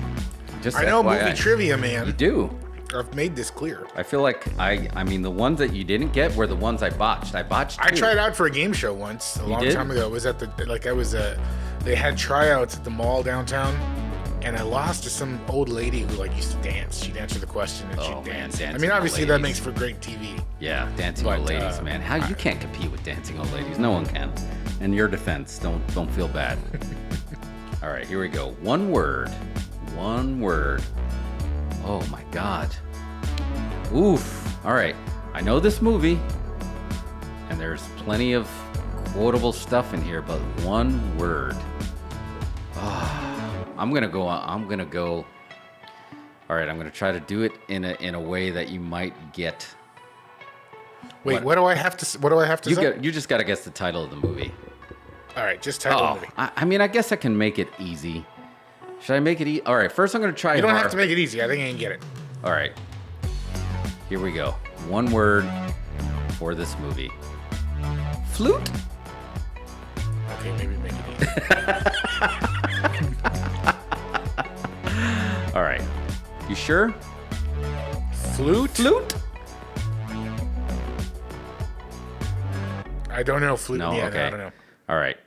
Just I know FYI. movie trivia, man. You do. I've made this clear. I feel like I mean the ones that you didn't get were the ones I botched. I tried out for a game show once a long time ago. It was at they had tryouts at the mall downtown, and I lost to some old lady who used to dance. She'd answer the question and she'd dance. I mean, obviously that makes for great TV. Yeah, dancing old ladies, man. You can't compete with dancing old ladies. No one can. In your defense, don't feel bad. All right, here we go. One word. Oh my God. Oof. All right. I know this movie, and there's plenty of quotable stuff in here, but one word. I'm gonna go. All right. I'm gonna try to do it in a way that you might get. Wait. What do I have to say? You just gotta guess the title of the movie. All right. Just title of the movie. I mean, I guess I can make it easy. Should I make it easy? All right. First, I'm gonna try. You don't have to make it easy. I think I can get it. All right. Here we go. One word for this movie. Flute? Okay, maybe make it easy. All right. You sure? Flute? I don't know. Flute? No, yeah, okay. No, I don't know. All right.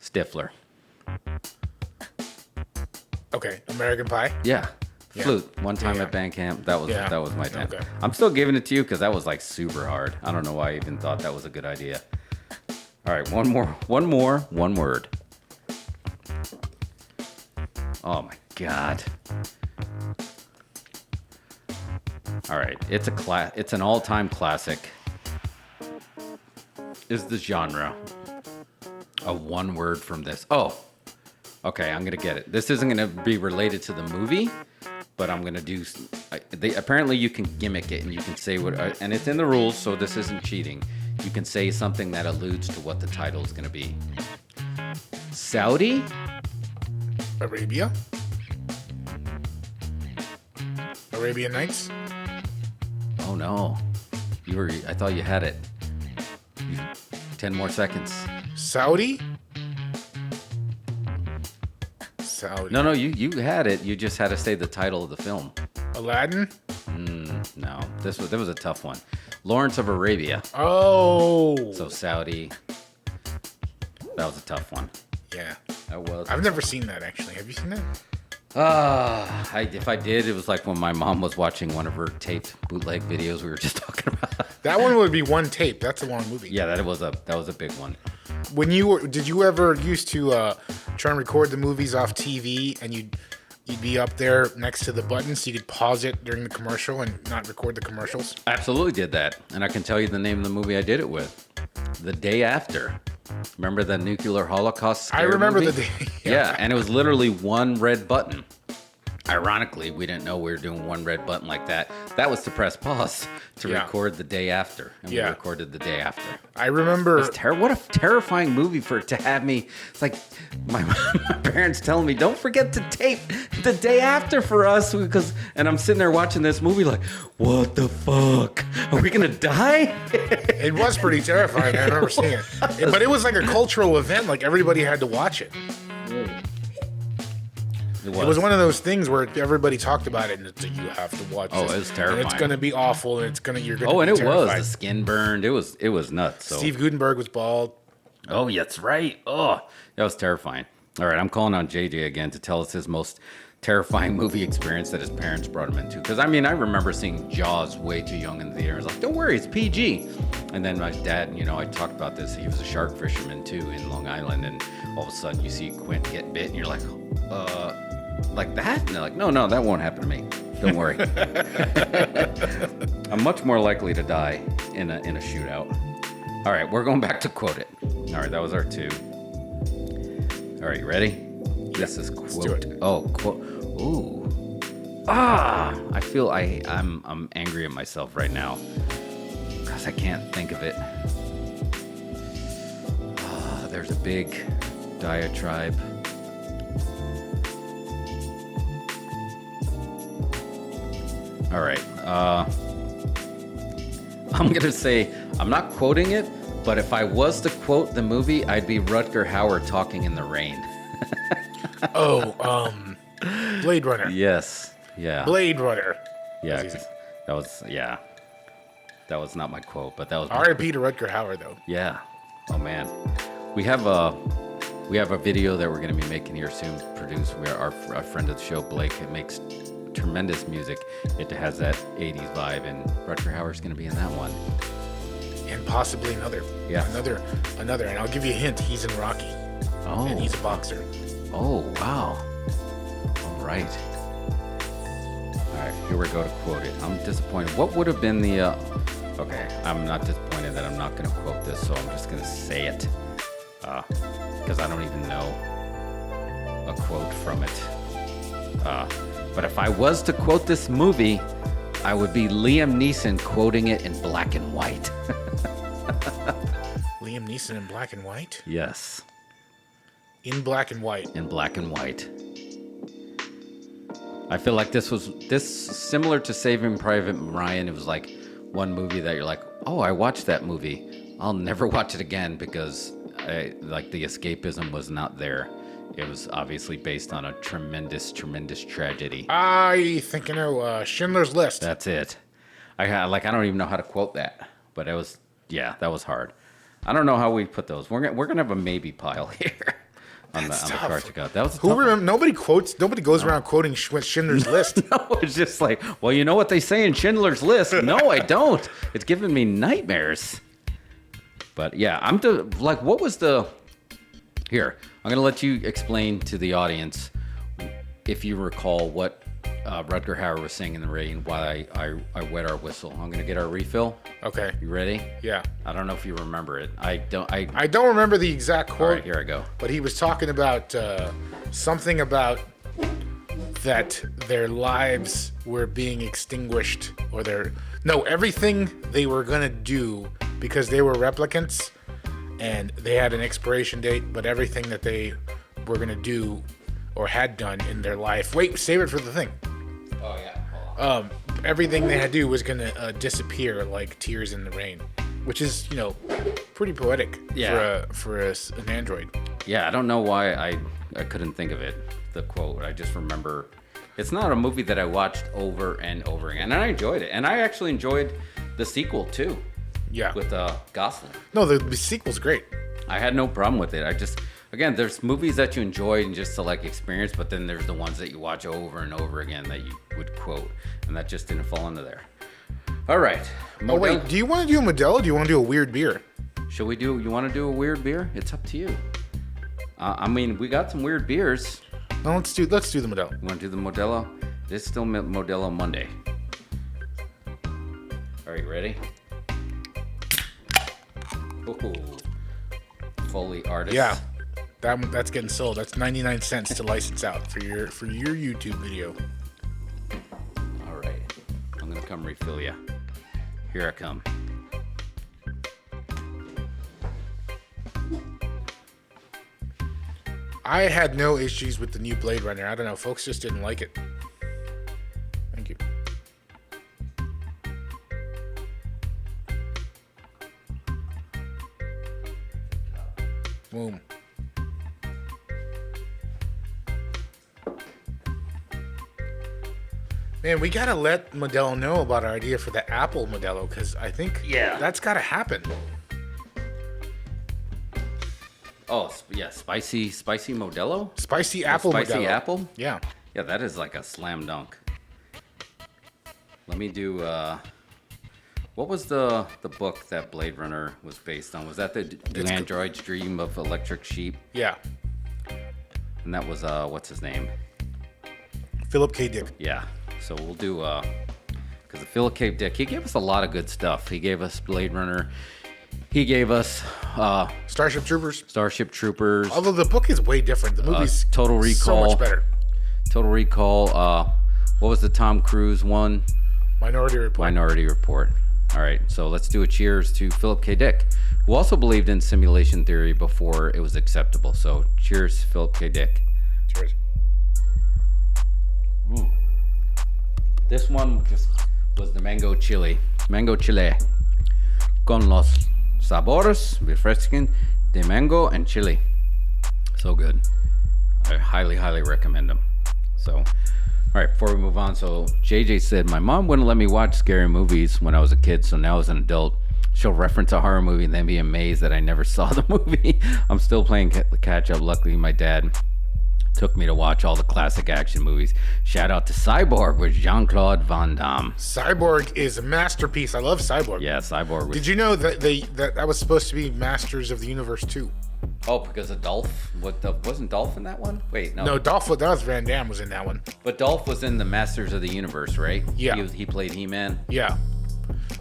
Stifler. Okay. American Pie? Yeah. Yeah. Flute. One time Yeah. at band camp. That was my time. Okay. I'm still giving it to you because that was super hard. I don't know why I even thought that was a good idea. All right, one more, one word. Oh my God. All right, it's an all-time classic. Is the genre a one word from this? Oh, okay, I'm gonna get it. This isn't gonna be related to the movie, but I'm gonna do. Apparently, you can gimmick it and you can say what, and it's in the rules, so this isn't cheating. You can say something that alludes to what the title is gonna be. Saudi? Arabia? Arabian Nights? Oh no, I thought you had it. 10 more seconds. Saudi? No, you had it. You just had to say the title of the film. Aladdin? No, there was a tough one. Lawrence of Arabia. Oh. So Saudi. That was a tough one. Yeah. That was. I've never seen that, actually. Have you seen that? If I did, it was like when my mom was watching one of her taped bootleg videos we were just talking about. That one would be one tape. That's a long movie. Yeah, that was a big one. Did you ever used to try and record the movies off TV, and you'd be up there next to the button so you could pause it during the commercial and not record the commercials? I absolutely did that, and I can tell you the name of the movie I did it with. The Day After. Remember the nuclear holocaust scare I remember movie? the day. Yeah, and it was literally one red button. Ironically, we didn't know we were doing one red button like that. That was to press pause to record The Day After, and we recorded The Day After. I remember. What a terrifying movie for it to have me. It's like my parents telling me, "Don't forget to tape The Day After for us," and I'm sitting there watching this movie like, "What the fuck? Are we gonna die?" It was pretty terrifying. I remember seeing it, but it was like a cultural event. Like everybody had to watch it. It was one of those things where everybody talked about it, and it's like, you have to watch this. Oh, it was terrifying. And it's going to be awful, and you're going to Oh, and be it was. terrified. The skin burned. It was nuts. So. Steve Guttenberg was bald. Oh, yeah, that's right. Oh, that was terrifying. All right, I'm calling on JJ again to tell us his most terrifying movie experience that his parents brought him into. Because, I remember seeing Jaws way too young in the theater. I was like, don't worry, it's PG. And then my dad, I talked about this. He was a shark fisherman, too, in Long Island. And all of a sudden, you see Quint get bit, and you're like, like that? And they're like, no, that won't happen to me. Don't worry. I'm much more likely to die in a shootout. All right, we're going back to quote it. All right, that was our 2. All right, you ready? This is quote. Let's do it. Oh, quote. Ooh. I feel I'm angry at myself right now because I can't think of it. There's a big diatribe. All right. I'm going to say, I'm not quoting it, but if I was to quote the movie, I'd be Rutger Hauer talking in the rain. Blade Runner. Yes. Yeah. Blade Runner. Yeah. That's easy. That was not my quote, but that was R.I.P. to Rutger Hauer, though. Yeah. Oh, man. We have a video that we're going to be making here soon, produced. Our friend of the show, Blake, it makes tremendous music. It has that 80s vibe, and Rutger Hauer's going to be in that one. And possibly another. Yeah. Another. And I'll give you a hint. He's in Rocky. Oh. And he's a boxer. Oh, wow. All right. All right, here we go to quote it. I'm disappointed. What would have been the... Okay, I'm not disappointed that I'm not going to quote this, so I'm just going to say it. Because I don't even know a quote from it. But if I was to quote this movie, I would be Liam Neeson quoting it in black and white. Liam Neeson in black and white? Yes. In black and white. In black and white. I feel like this similar to Saving Private Ryan. It was like one movie that you're like, oh, I watched that movie. I'll never watch it again because the escapism was not there. It was obviously based on a tremendous, tremendous tragedy. I think I know Schindler's List. That's it. I don't even know how to quote that, but that was hard. I don't know how we put those. We're gonna have a maybe pile here on the card you got. That was nobody goes around quoting Schindler's List. No, it's just like, well, you know what they say in Schindler's List. No, I don't. It's giving me nightmares. But yeah, what was the? Here, I'm going to let you explain to the audience, if you recall, what Rutger Hauer was saying in the rain while I wet our whistle. I'm going to get our refill. Okay. You ready? Yeah. I don't know if you remember it. I don't remember the exact quote. All right, here I go. But he was talking about something about that their lives were being extinguished, or everything they were going to do because they were replicants. And they had an expiration date, but everything that they were going to do or had done in their life... Wait, save it for the thing. Oh, yeah. Everything they had to do was going to disappear like tears in the rain, which is, pretty poetic for an android. Yeah, I don't know why I couldn't think of it, the quote. I just remember It's not a movie that I watched over and over again, and I enjoyed it. And I actually enjoyed the sequel too. Yeah. With Gosling. No, the sequel's great. I had no problem with it. I just, again, there's movies that you enjoy and just to like experience, but then there's the ones that you watch over and over again that you would quote, and that just didn't fall into there. All right. Oh wait, do you want to do a Modelo? Or do you want to do a weird beer? Should we do? You want to do a weird beer? It's up to you. I mean, we got some weird beers. No, let's do the Modelo. You want to do the Modelo? This is still Modelo Monday. All right, ready? Ooh. Foley artist. Yeah, that's getting sold. That's 99 cents to license out for your YouTube video. All right, I'm gonna come refill you. Here I come. I had no issues with the new Blade Runner. I don't know, folks just didn't like it. Thank you. Boom. Man, we gotta let Modelo know about our idea for the Apple Modelo, because I think that's gotta happen. Oh, yeah, spicy Modelo? Spicy Apple Modelo. Spicy apple? Yeah. Yeah, that is like a slam dunk. Let me do, what was the book that Blade Runner was based on? Was that the Android's Dream of Electric Sheep? Yeah. And that was, what's his name? Philip K. Dick. Yeah. So we'll do, because the Philip K. Dick, he gave us a lot of good stuff. He gave us Blade Runner. He gave us Starship Troopers. Although the book is way different. The movie's Total Recall. So much better. Total Recall. What was the Tom Cruise one? Minority Report. All right, so let's do a cheers to Philip K. Dick, who also believed in simulation theory before it was acceptable. So cheers, Philip K. Dick. Cheers. This one just was the mango chile. Mango chile. Con los sabores refrescan de mango and chile. So good. I highly, highly recommend them. So, all right, before we move on, so JJ said, my mom wouldn't let me watch scary movies when I was a kid, so now as an adult, she'll reference a horror movie and then be amazed that I never saw the movie. I'm still playing catch up. Luckily, my dad took me to watch all the classic action movies. Shout out to Cyborg with Jean-Claude Van Damme. Cyborg is a masterpiece. I love Cyborg. Yeah, Cyborg. Did you know that that was supposed to be Masters of the Universe 2? Oh, because of Dolph? Wasn't Dolph in that one? Wait, no. No, Dolph, that was Van Damme was in that one. But Dolph was in the Masters of the Universe, right? Yeah. He played He-Man? Yeah.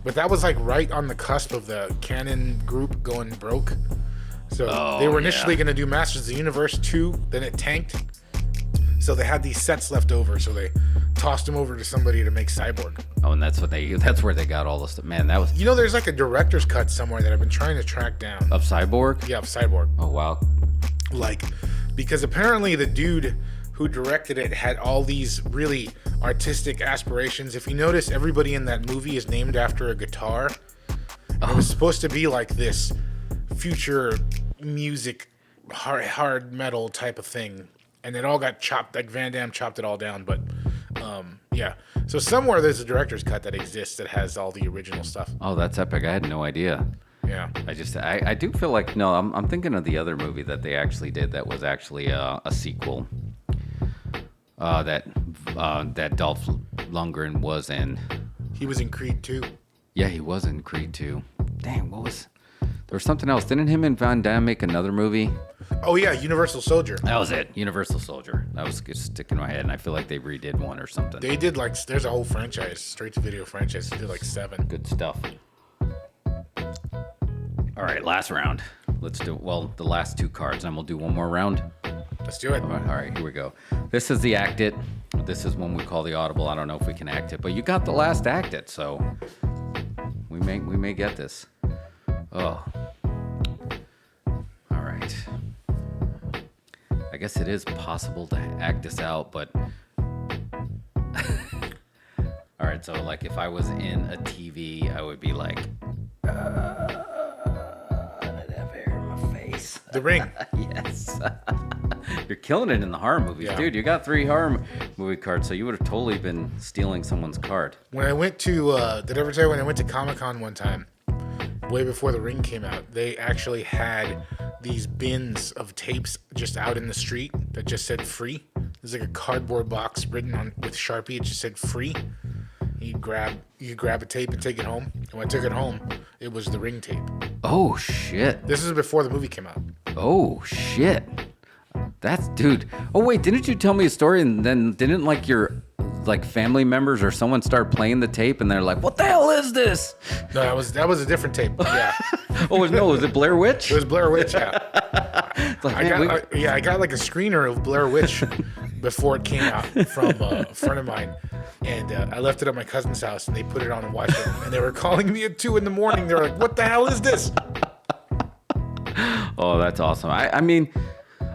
But that was like right on the cusp of the Canon group going broke. So they were initially going to do Masters of the Universe 2, then it tanked. So they had these sets left over, so they tossed them over to somebody to make Cyborg. Oh, and that's where they got all this stuff. Man, that was... You know, there's like a director's cut somewhere that I've been trying to track down. Of Cyborg? Yeah, of Cyborg. Oh, wow. Like, because apparently the dude who directed it had all these really artistic aspirations. If you notice, everybody in that movie is named after a guitar. And it was supposed to be like this future music, hard metal type of thing. And it all got chopped, like Van Damme chopped it all down. But yeah, so somewhere there's a director's cut that exists that has all the original stuff. Oh, that's epic. I had no idea. Yeah. I do feel like, no, I'm thinking of the other movie that they actually did that was actually a sequel. That Dolph Lundgren was in. He was in Creed 2. Yeah, he was in Creed 2. Dang, there was something else. Didn't him and Van Damme make another movie? Oh yeah, Universal Soldier. That was it. Universal Soldier. That was just sticking in my head, and I feel like they redid one or something. They did there's a whole franchise, straight to video franchise. They did like 7. Good stuff. All right, last round. Let's do, the last 2 cards, and we'll do one more round. Let's do it. All right, here we go. This is the Act It. This is one we call the Audible. I don't know if we can act it, but you got the last Act It, so we may get this. Oh. All right. I guess it is possible to act this out, but all right, so like if I was in a TV, I would be like, I'd have hair in my face. The Ring. Yes. You're killing it in the horror movies, Yeah. dude. You got 3 horror movie cards, so you would have totally been stealing someone's card. When I went to, did I ever tell you when I went to Comic-Con one time, way before The Ring came out, they actually had these bins of tapes just out in the street that just said free. There's like a cardboard box written on with Sharpie. It just said free. You grab a tape and take it home. And when I took it home, it was The Ring tape. Oh shit. This is before the movie came out. Oh shit. That's dude. Oh wait, didn't you tell me a story and then didn't like your family members or someone start playing the tape and they're like, "What the hell is this?" No, that was a different tape. Yeah. Was it Blair Witch? It was Blair Witch, yeah. Like, I got like a screener of Blair Witch before it came out from a friend of mine. And I left it at my cousin's house and they put it on and watched it. And they were calling me at 2 a.m. They were like, "What the hell is this?" Oh, that's awesome. I mean,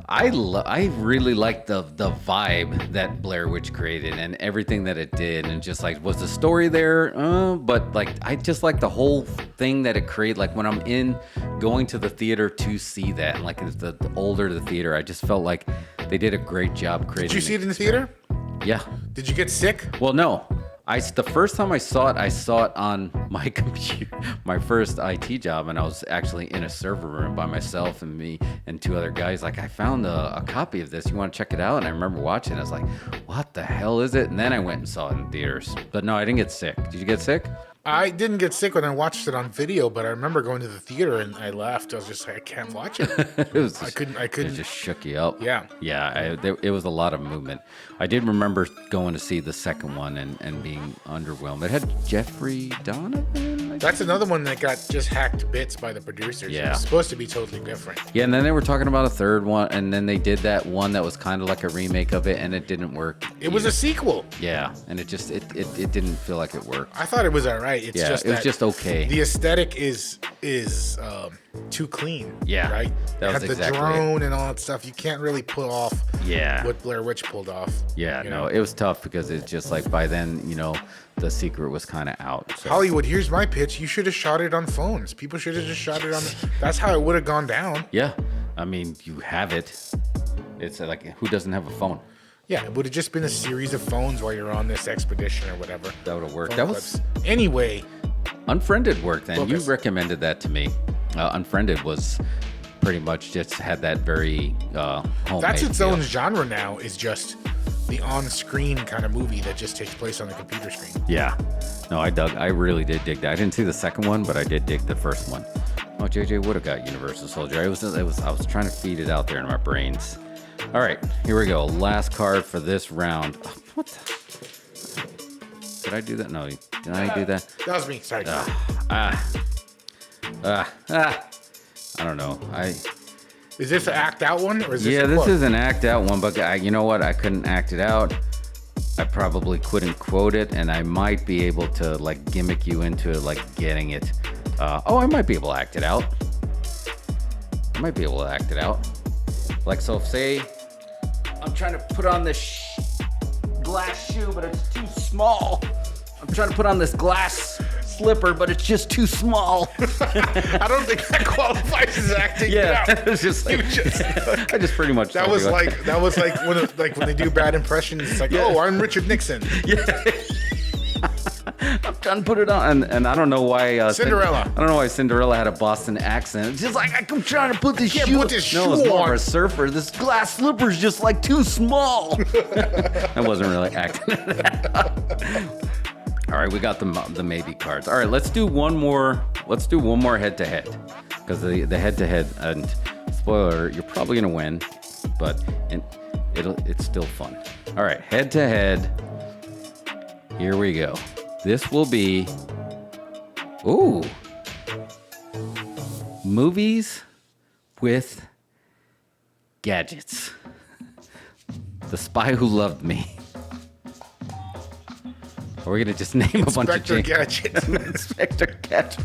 I really like the vibe that Blair Witch created and everything that it did, and just like, was the story there? But like, I just like the whole thing that it created. Like when I'm going to the theater to see that, and like the older the theater, I just felt like they did a great job creating. Did you see it in the theater? Yeah. Did you get sick? Well, no. The first time I saw it on my computer, my first IT job, and I was actually in a server room by myself and me and 2 other guys. Like, I found a copy of this. You want to check it out? And I remember watching it. I was like, what the hell is it? And then I went and saw it in theaters. But no, I didn't get sick. Did you get sick? I didn't get sick when I watched it on video, but I remember going to the theater and I left. I was just like, I can't watch it. I couldn't. It just shook you up. Yeah. Yeah, it was a lot of movement. I did remember going to see the second one and being underwhelmed. It had Jeffrey Donovan. That's another one that got just hacked to bits by the producers. Yeah. It was supposed to be totally different. Yeah, and then they were talking about a third one, and then they did that one that was kind of like a remake of it, and it didn't work. It was a sequel. Yeah, and it didn't feel like it worked. I thought it was all right. It's just it was just okay. The aesthetic is too clean. Yeah, right. that was have exactly the drone and all that stuff. You can't really pull off. Yeah. What Blair Witch pulled off. Yeah, you no, know? it was tough because it's just like by then, the secret was kind of out. So. Hollywood, here's my pitch. You should have shot it on phones. People should have just shot it on. That's how it would have gone down. Yeah, I mean, you have it. It's like, who doesn't have a phone? Yeah, it would have just been a series of phones while you're on this expedition or whatever. That would have worked. Phone That clips. was Anyway. Unfriended worked then. Focus. You recommended that to me. Unfriended was pretty much just had that very homemade That's its feel. own genre now, is just the on-screen kind of movie that just takes place on the computer screen. Yeah. No, I really did dig that. I didn't see the second one, but I did dig the first one. Oh, JJ would have got Universal Soldier. I was trying to feed it out there in my brains. All right, here we go. Last card for this round. Oh, what the? Did I do that? No, did I do that? That was me. Sorry. I don't know. Is this an act out one or is this? Yeah, a this quote? is an act out one, but you know what? I couldn't act it out. I probably couldn't quote it, and I might be able to like gimmick you into like getting it. I might be able to act it out. Like, so say I'm trying to put on this glass shoe, but it's too small. I'm trying to put on this glass slipper, but it's just too small. I don't think that qualifies as acting. Yeah, it out. it's just like I just pretty much. That was like when they do bad impressions. It's like, Yeah. oh, I'm Richard Nixon. Yeah. I'm trying to put it on, and I don't know why Cinderella. I don't know why Cinderella had a Boston accent. It's just like I'm trying to put this can't shoe. put this no, it's shoe more on. of a surfer. This glass slipper's just like too small. I wasn't really acting. All right, we got the maybe cards. All right, let's do one more. Let's do one more head to head, because the head to head, and spoiler, you're probably gonna win, but it's still fun. All right, head to head. Here we go. This will be, movies with gadgets. The Spy Who Loved Me. Are we gonna just name a bunch of Inspector Gadget. Inspector Gadget.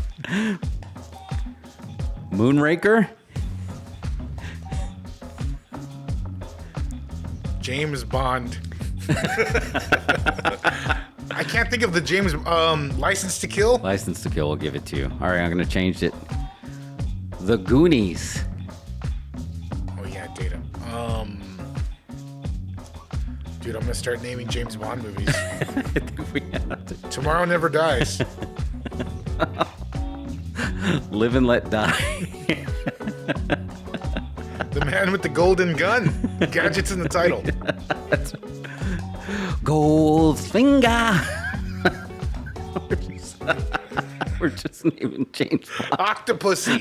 Moonraker. James Bond. I can't think of the James License to Kill. License to Kill. We'll give it to you. All right, I'm gonna change it. The Goonies. Oh yeah, Data. Dude, I'm gonna start naming James Bond movies. I think we have to. Tomorrow Never Dies. Live and Let Die. The Man with the Golden Gun. Gadgets in the title. Goldfinger. We're just naming James Bond. Octopussy.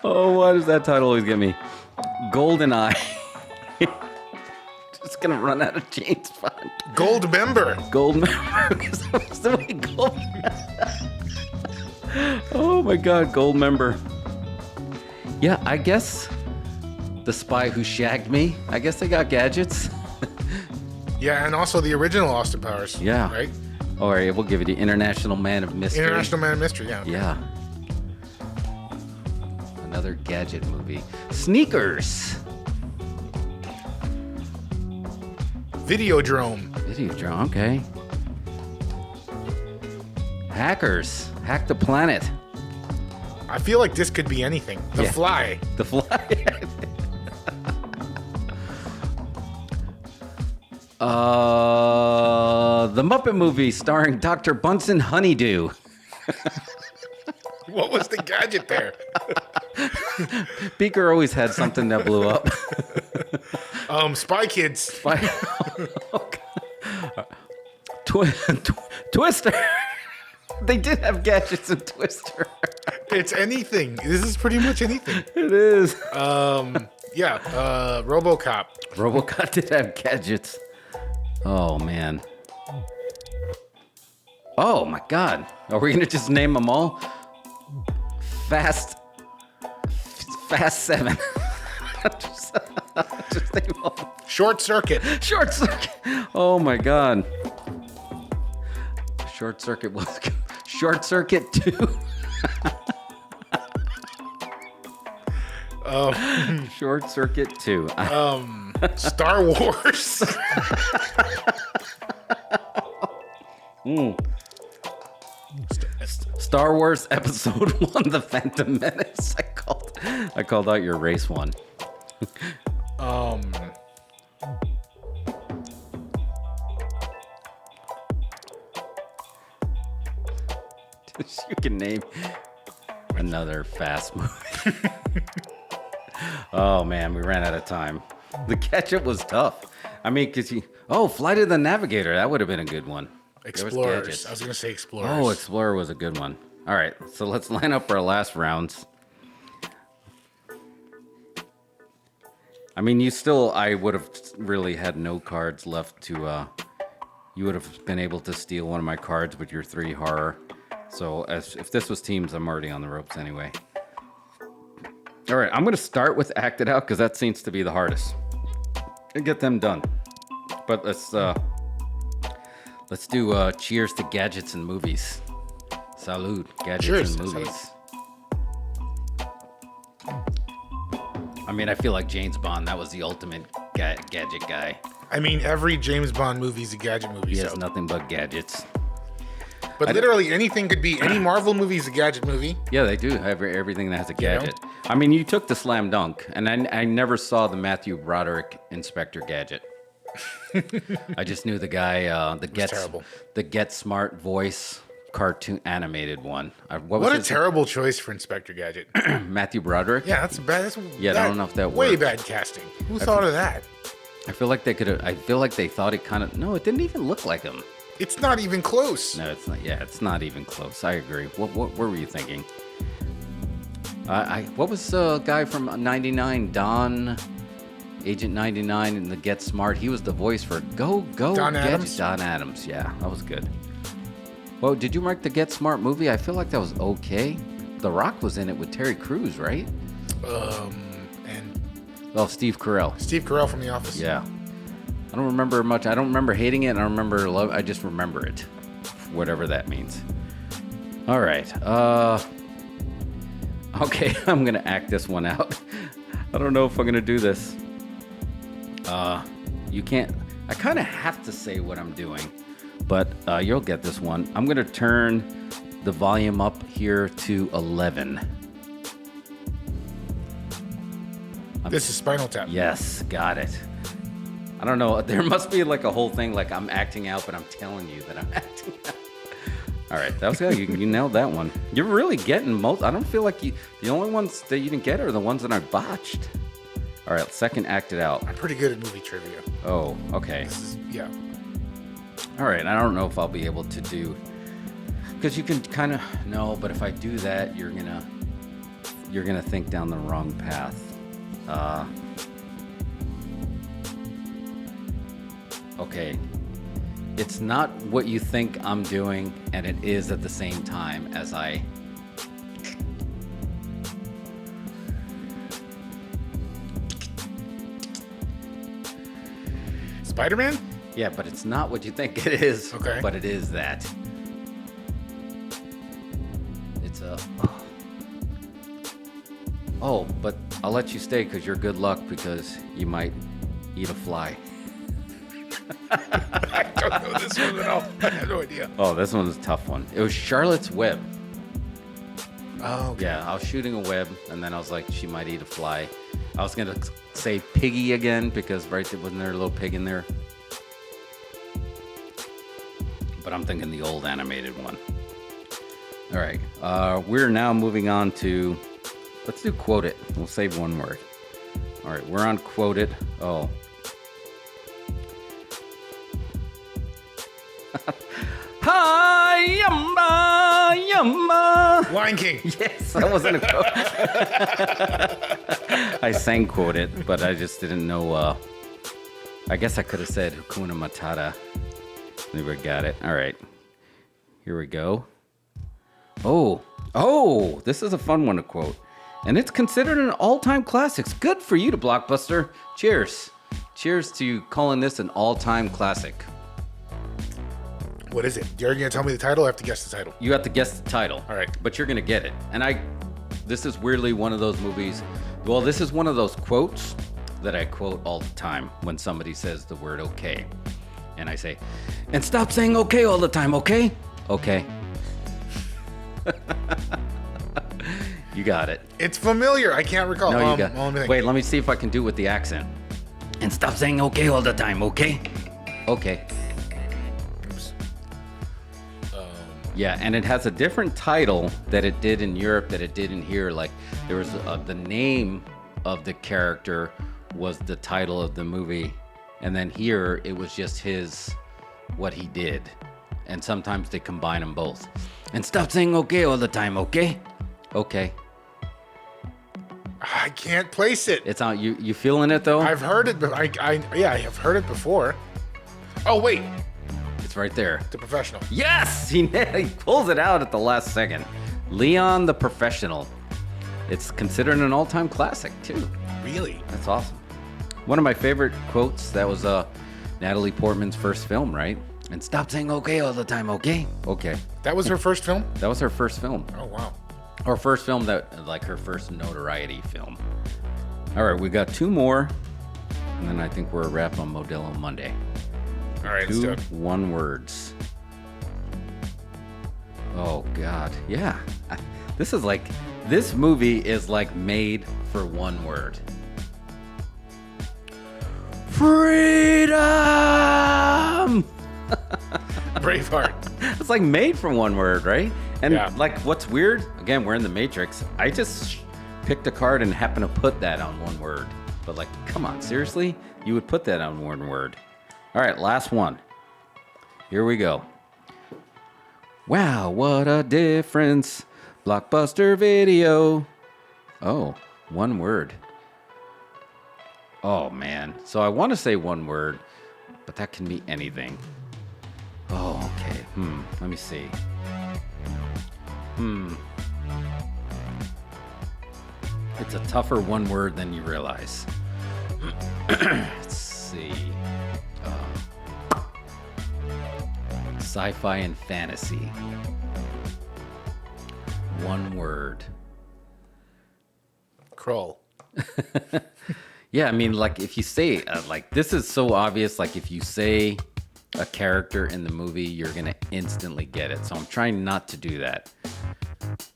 Oh, why does that title always get me? GoldenEye. Just gonna run out of James Bond. Goldmember. Goldmember. Oh my God, Goldmember. Yeah, I guess The Spy Who Shagged Me. I guess they got gadgets. Yeah, and also the original Austin Powers. Yeah. Right? All right, we'll give you the International Man of Mystery. International Man of Mystery, yeah. Yeah. Another gadget movie. Sneakers. Videodrome. Videodrome, okay. Hackers. Hack the Planet. I feel like this could be anything. The Yeah. Fly. The Fly. The Muppet Movie starring Dr. Bunsen Honeydew. What was the gadget there? Beaker always had something that blew up. Spy Kids. Twister. They did have gadgets in Twister. It's anything. This is pretty much anything. It is. Yeah, RoboCop. RoboCop did have gadgets. Oh, man. Oh, my God. Are we going to just name them all? Fast 7. just name them all. Short Circuit. Short Circuit. Oh, my God. Short Circuit was good. Short Circuit 2. Short Circuit 2. Star Wars. Star Wars Episode 1, The Phantom Menace. I called out your race one. You can name another fast movie. Oh man, we ran out of time. The catch-up was tough. I mean, Flight of the Navigator, that would have been a good one. Explorers. I was going to say Explorers. Oh, Explorer was a good one. All right, so let's line up our last rounds. I mean, I would have really had no cards left to, you would have been able to steal one of my cards with your 3 horror. So if this was teams, I'm already on the ropes anyway. All right, I'm going to start with Act It Out because that seems to be the hardest. And get them done. But let's do cheers to gadgets and movies. Salud, gadgets and movies. I mean, I feel like James Bond, that was the ultimate gadget guy. I mean, every James Bond movie is a gadget movie. He has nothing but gadgets. But literally anything could be. Any Marvel movie is a gadget movie. Yeah, they do have everything that has a gadget. You know? I mean, you took the Slam Dunk, and I never saw the Matthew Broderick Inspector Gadget. I just knew the guy, the Get Smart voice cartoon animated one. What a terrible choice for Inspector Gadget. Matthew Broderick? Yeah, that's bad. I don't know if that way works. Bad casting. Who thought of that? I feel like they could have. I feel like they thought it kind of. No, it didn't even look like him. It's not even close. No, it's not. Yeah, it's not even close. I agree. What were you thinking? What was the guy from 99? Don, Agent 99 in the Get Smart. He was the voice for Go Don Gadget. Adams? Don Adams. Yeah, that was good. Well, did you mark the Get Smart movie? I feel like that was okay. The Rock was in it with Terry Crews, right? And Steve Carell. Steve Carell from The Office. Yeah. I don't remember much. I don't remember hating it. And I don't remember love. I just remember it, whatever that means. All right. Okay, I'm gonna act this one out. I don't know if I'm gonna do this. You can't. I kind of have to say what I'm doing, but you'll get this one. I'm gonna turn the volume up here to 11. This is Spinal Tap. Yes, got it. I don't know. There must be like a whole thing like I'm acting out, but I'm telling you that I'm acting out. All right, that was good. You nailed that one. You're really getting most. I don't feel like the only ones that you didn't get are the ones that I botched. All right, second acted out. I'm pretty good at movie trivia. Oh, okay. Yeah. All right, I don't know if I'll be able to do, because you can kind of no, but if I do that, you're gonna think down the wrong path. Okay. It's not what you think I'm doing, and it is at the same time as I. Spider-Man? Yeah, but it's not what you think it is. Okay. But it is that. It's a. Oh, but I'll let you stay because you're good luck because you might eat a fly. I don't know this one at all. I have no idea. Oh, this one was a tough one. It was Charlotte's Web. Oh, okay. Yeah, I was shooting a web, and then I was like, she might eat a fly. I was going to say piggy again because, right, wasn't there a little pig in there? But I'm thinking the old animated one. All right, we're now moving on to, let's do Quote It. We'll save one word. All right, we're on Quote It. Oh. Hi, yumma, yumma. Lion King. Yes, that wasn't a quote. I sang Quote It, but I just didn't know. I guess I could have said Hakuna Matata. Maybe I got it. All right. Here we go. Oh, this is a fun one to quote. And it's considered an all-time classic. Good for you to Blockbuster. Cheers. Cheers to calling this an all-time classic. What is it? You're going to tell me the title? I have to guess the title. You have to guess the title. All right. But you're going to get it. And this is weirdly one of those movies. Well, this is one of those quotes that I quote all the time when somebody says the word okay. And I say, and stop saying okay all the time, okay? Okay. You got it. It's familiar. I can't recall. No, you got it. Wait, let me see if I can do it with the accent. And stop saying okay all the time, okay? Okay. Oops. Yeah, and it has a different title that it did in Europe that it did in here. Like, there was the name of the character was the title of the movie. And then here, it was just what he did. And sometimes they combine them both. And stop saying okay all the time, okay? Okay. I can't place it. It's on you feeling it though? I've heard it, but I have heard it before. Oh, wait. It's right there. The Professional. Yes! He pulls it out at the last second. Leon the Professional. It's considered an all-time classic, too. Really? That's awesome. One of my favorite quotes, that was Natalie Portman's first film, right? And stop saying okay all the time, okay? Okay. That was her first film? That was her first film. Oh, wow. Her first film her first notoriety film. All right, we got two more. And then I think we're a wrap on Modelo Monday. All right, let's do it. 1 words. Oh, God. Yeah. This movie is like made for 1 word. Freedom! Braveheart. It's like made from 1 word, right? And Yeah. like, what's weird? Again, we're in the Matrix. I just picked a card and happened to put that on 1 word. But like, come on, seriously? You would put that on 1 word. All right, last one. Here we go. Wow, what a difference. Blockbuster Video. Oh, 1 word. Oh, man. So I want to say 1 word, but that can be anything. Oh, okay. Let me see. It's a tougher 1 word than you realize. Let's see. Sci-fi and fantasy. 1 word. Crawl. Yeah, I mean, like, if you say, this is so obvious. Like, if you say a character in the movie, you're going to instantly get it. So I'm trying not to do that.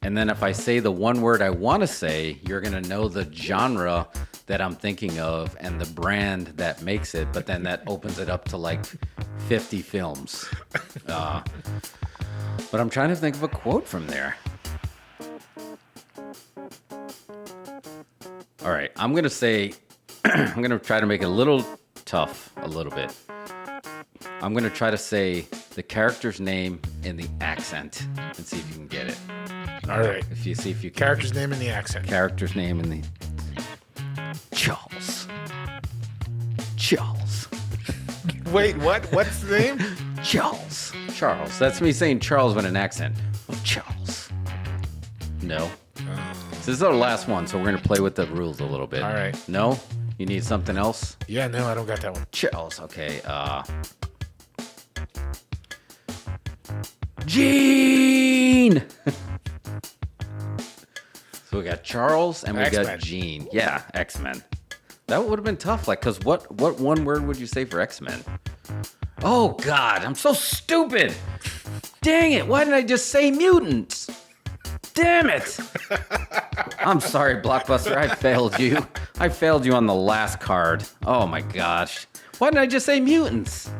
And then if I say the one word I want to say, you're going to know the genre that I'm thinking of and the brand that makes it. But then that opens it up to like 50 films. But I'm trying to think of a quote from there. All right, I'm going to say, I'm going to try to make it a little tough, a little bit. I'm going to try to say the character's name in the accent and see if you can get it. All right. If you see if you can. Character's name in the accent. Character's name in the... Charles. Charles. Wait, what? What's the name? Charles. Charles. That's me saying Charles with an accent. Oh, Charles. No. So this is our last one, so we're going to play with the rules a little bit. All right. No? You need something else? Yeah, no, I don't got that one. Charles. Okay. Gene! So we got Charles and we X-Men. got Gene. Yeah, X-Men. That would have been tough. Like, because what one word would you say for X-Men? Oh, God, I'm so stupid. Dang it. Why did I just say mutants? Damn it. I'm sorry, Blockbuster. I failed you. I failed you on the last card. Oh, my gosh. Why didn't I just say mutants?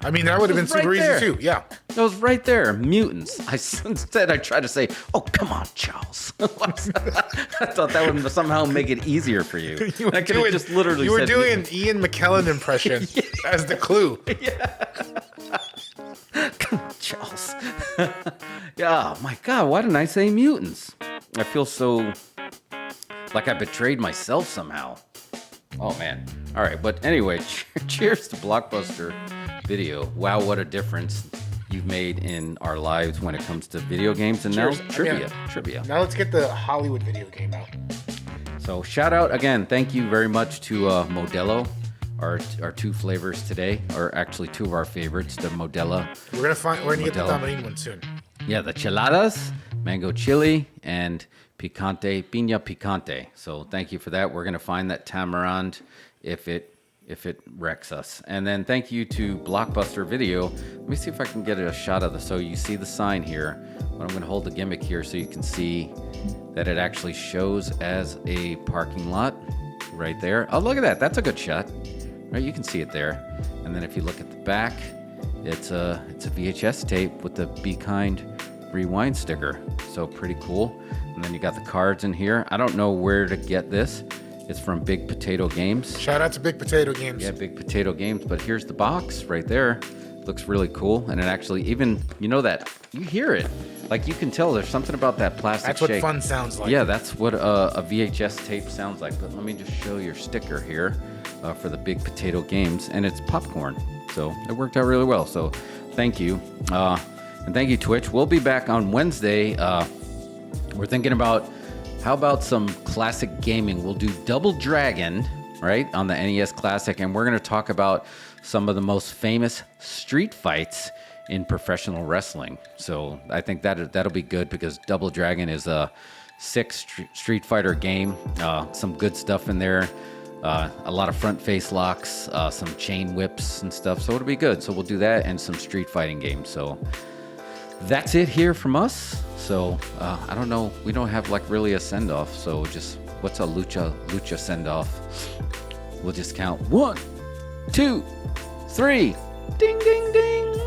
I mean, that would have been super right there. easy too. Yeah. That was right there. Mutants. Instead, I tried to say, oh, come on, Charles. I thought that would somehow make it easier for you. I could have just literally You were said doing mutants. an Ian McKellen impression as the clue. Come on, Charles. Yeah, oh my God, why didn't I say mutants? I feel so like I betrayed myself somehow. Oh, man. All right, but anyway, cheers to Blockbuster Video. Wow, what a difference you've made in our lives when it comes to video games. And Cheers. now I mean, trivia. Now let's get the Hollywood video game out. So shout out again, thank you very much to Modelo, our two flavors today, or actually two of our favorites, the Modelo. We're gonna get the Modelo. Dominique one soon. Yeah, the chiladas, mango chili, and picante, piña picante. So thank you for that. We're gonna find that tamarind if it wrecks us. And then thank you to Blockbuster Video. Let me see if I can get a shot of so you see the sign here, but I'm gonna hold the gimmick here so you can see that it actually shows as a parking lot right there. Oh, look at that. That's a good shot. Right, you can see it there. And then if you look at the back, it's a VHS tape with the Be Kind Rewind sticker. So pretty cool. And then you got the cards in here. I don't know where to get this. It's from Big Potato Games. Shout out to Big Potato Games. Yeah, Big Potato Games. But here's the box right there. Looks really cool. And it actually even, you know that, you hear it. Like you can tell there's something about that plastic That's what shake. fun sounds like. Yeah, that's what a VHS tape sounds like. But let me just show your sticker here for the Big Potato Games. And it's popcorn. So it worked out really well. So thank you. And thank you, Twitch. We'll be back on Wednesday. We're thinking about, how about some classic gaming? We'll do Double Dragon, right, on the NES Classic. And we're going to talk about some of the most famous street fights in professional wrestling. So I think that'll be good because Double Dragon is a 6 Street Fighter game. Some good stuff in there. A lot of front face locks, some chain whips and stuff. So it'll be good. So we'll do that and some street fighting games. So that's it here from us. So I don't know. We don't have like really a send off. So just what's a lucha send off? We'll just count 1, 2, 3. Ding, ding, ding.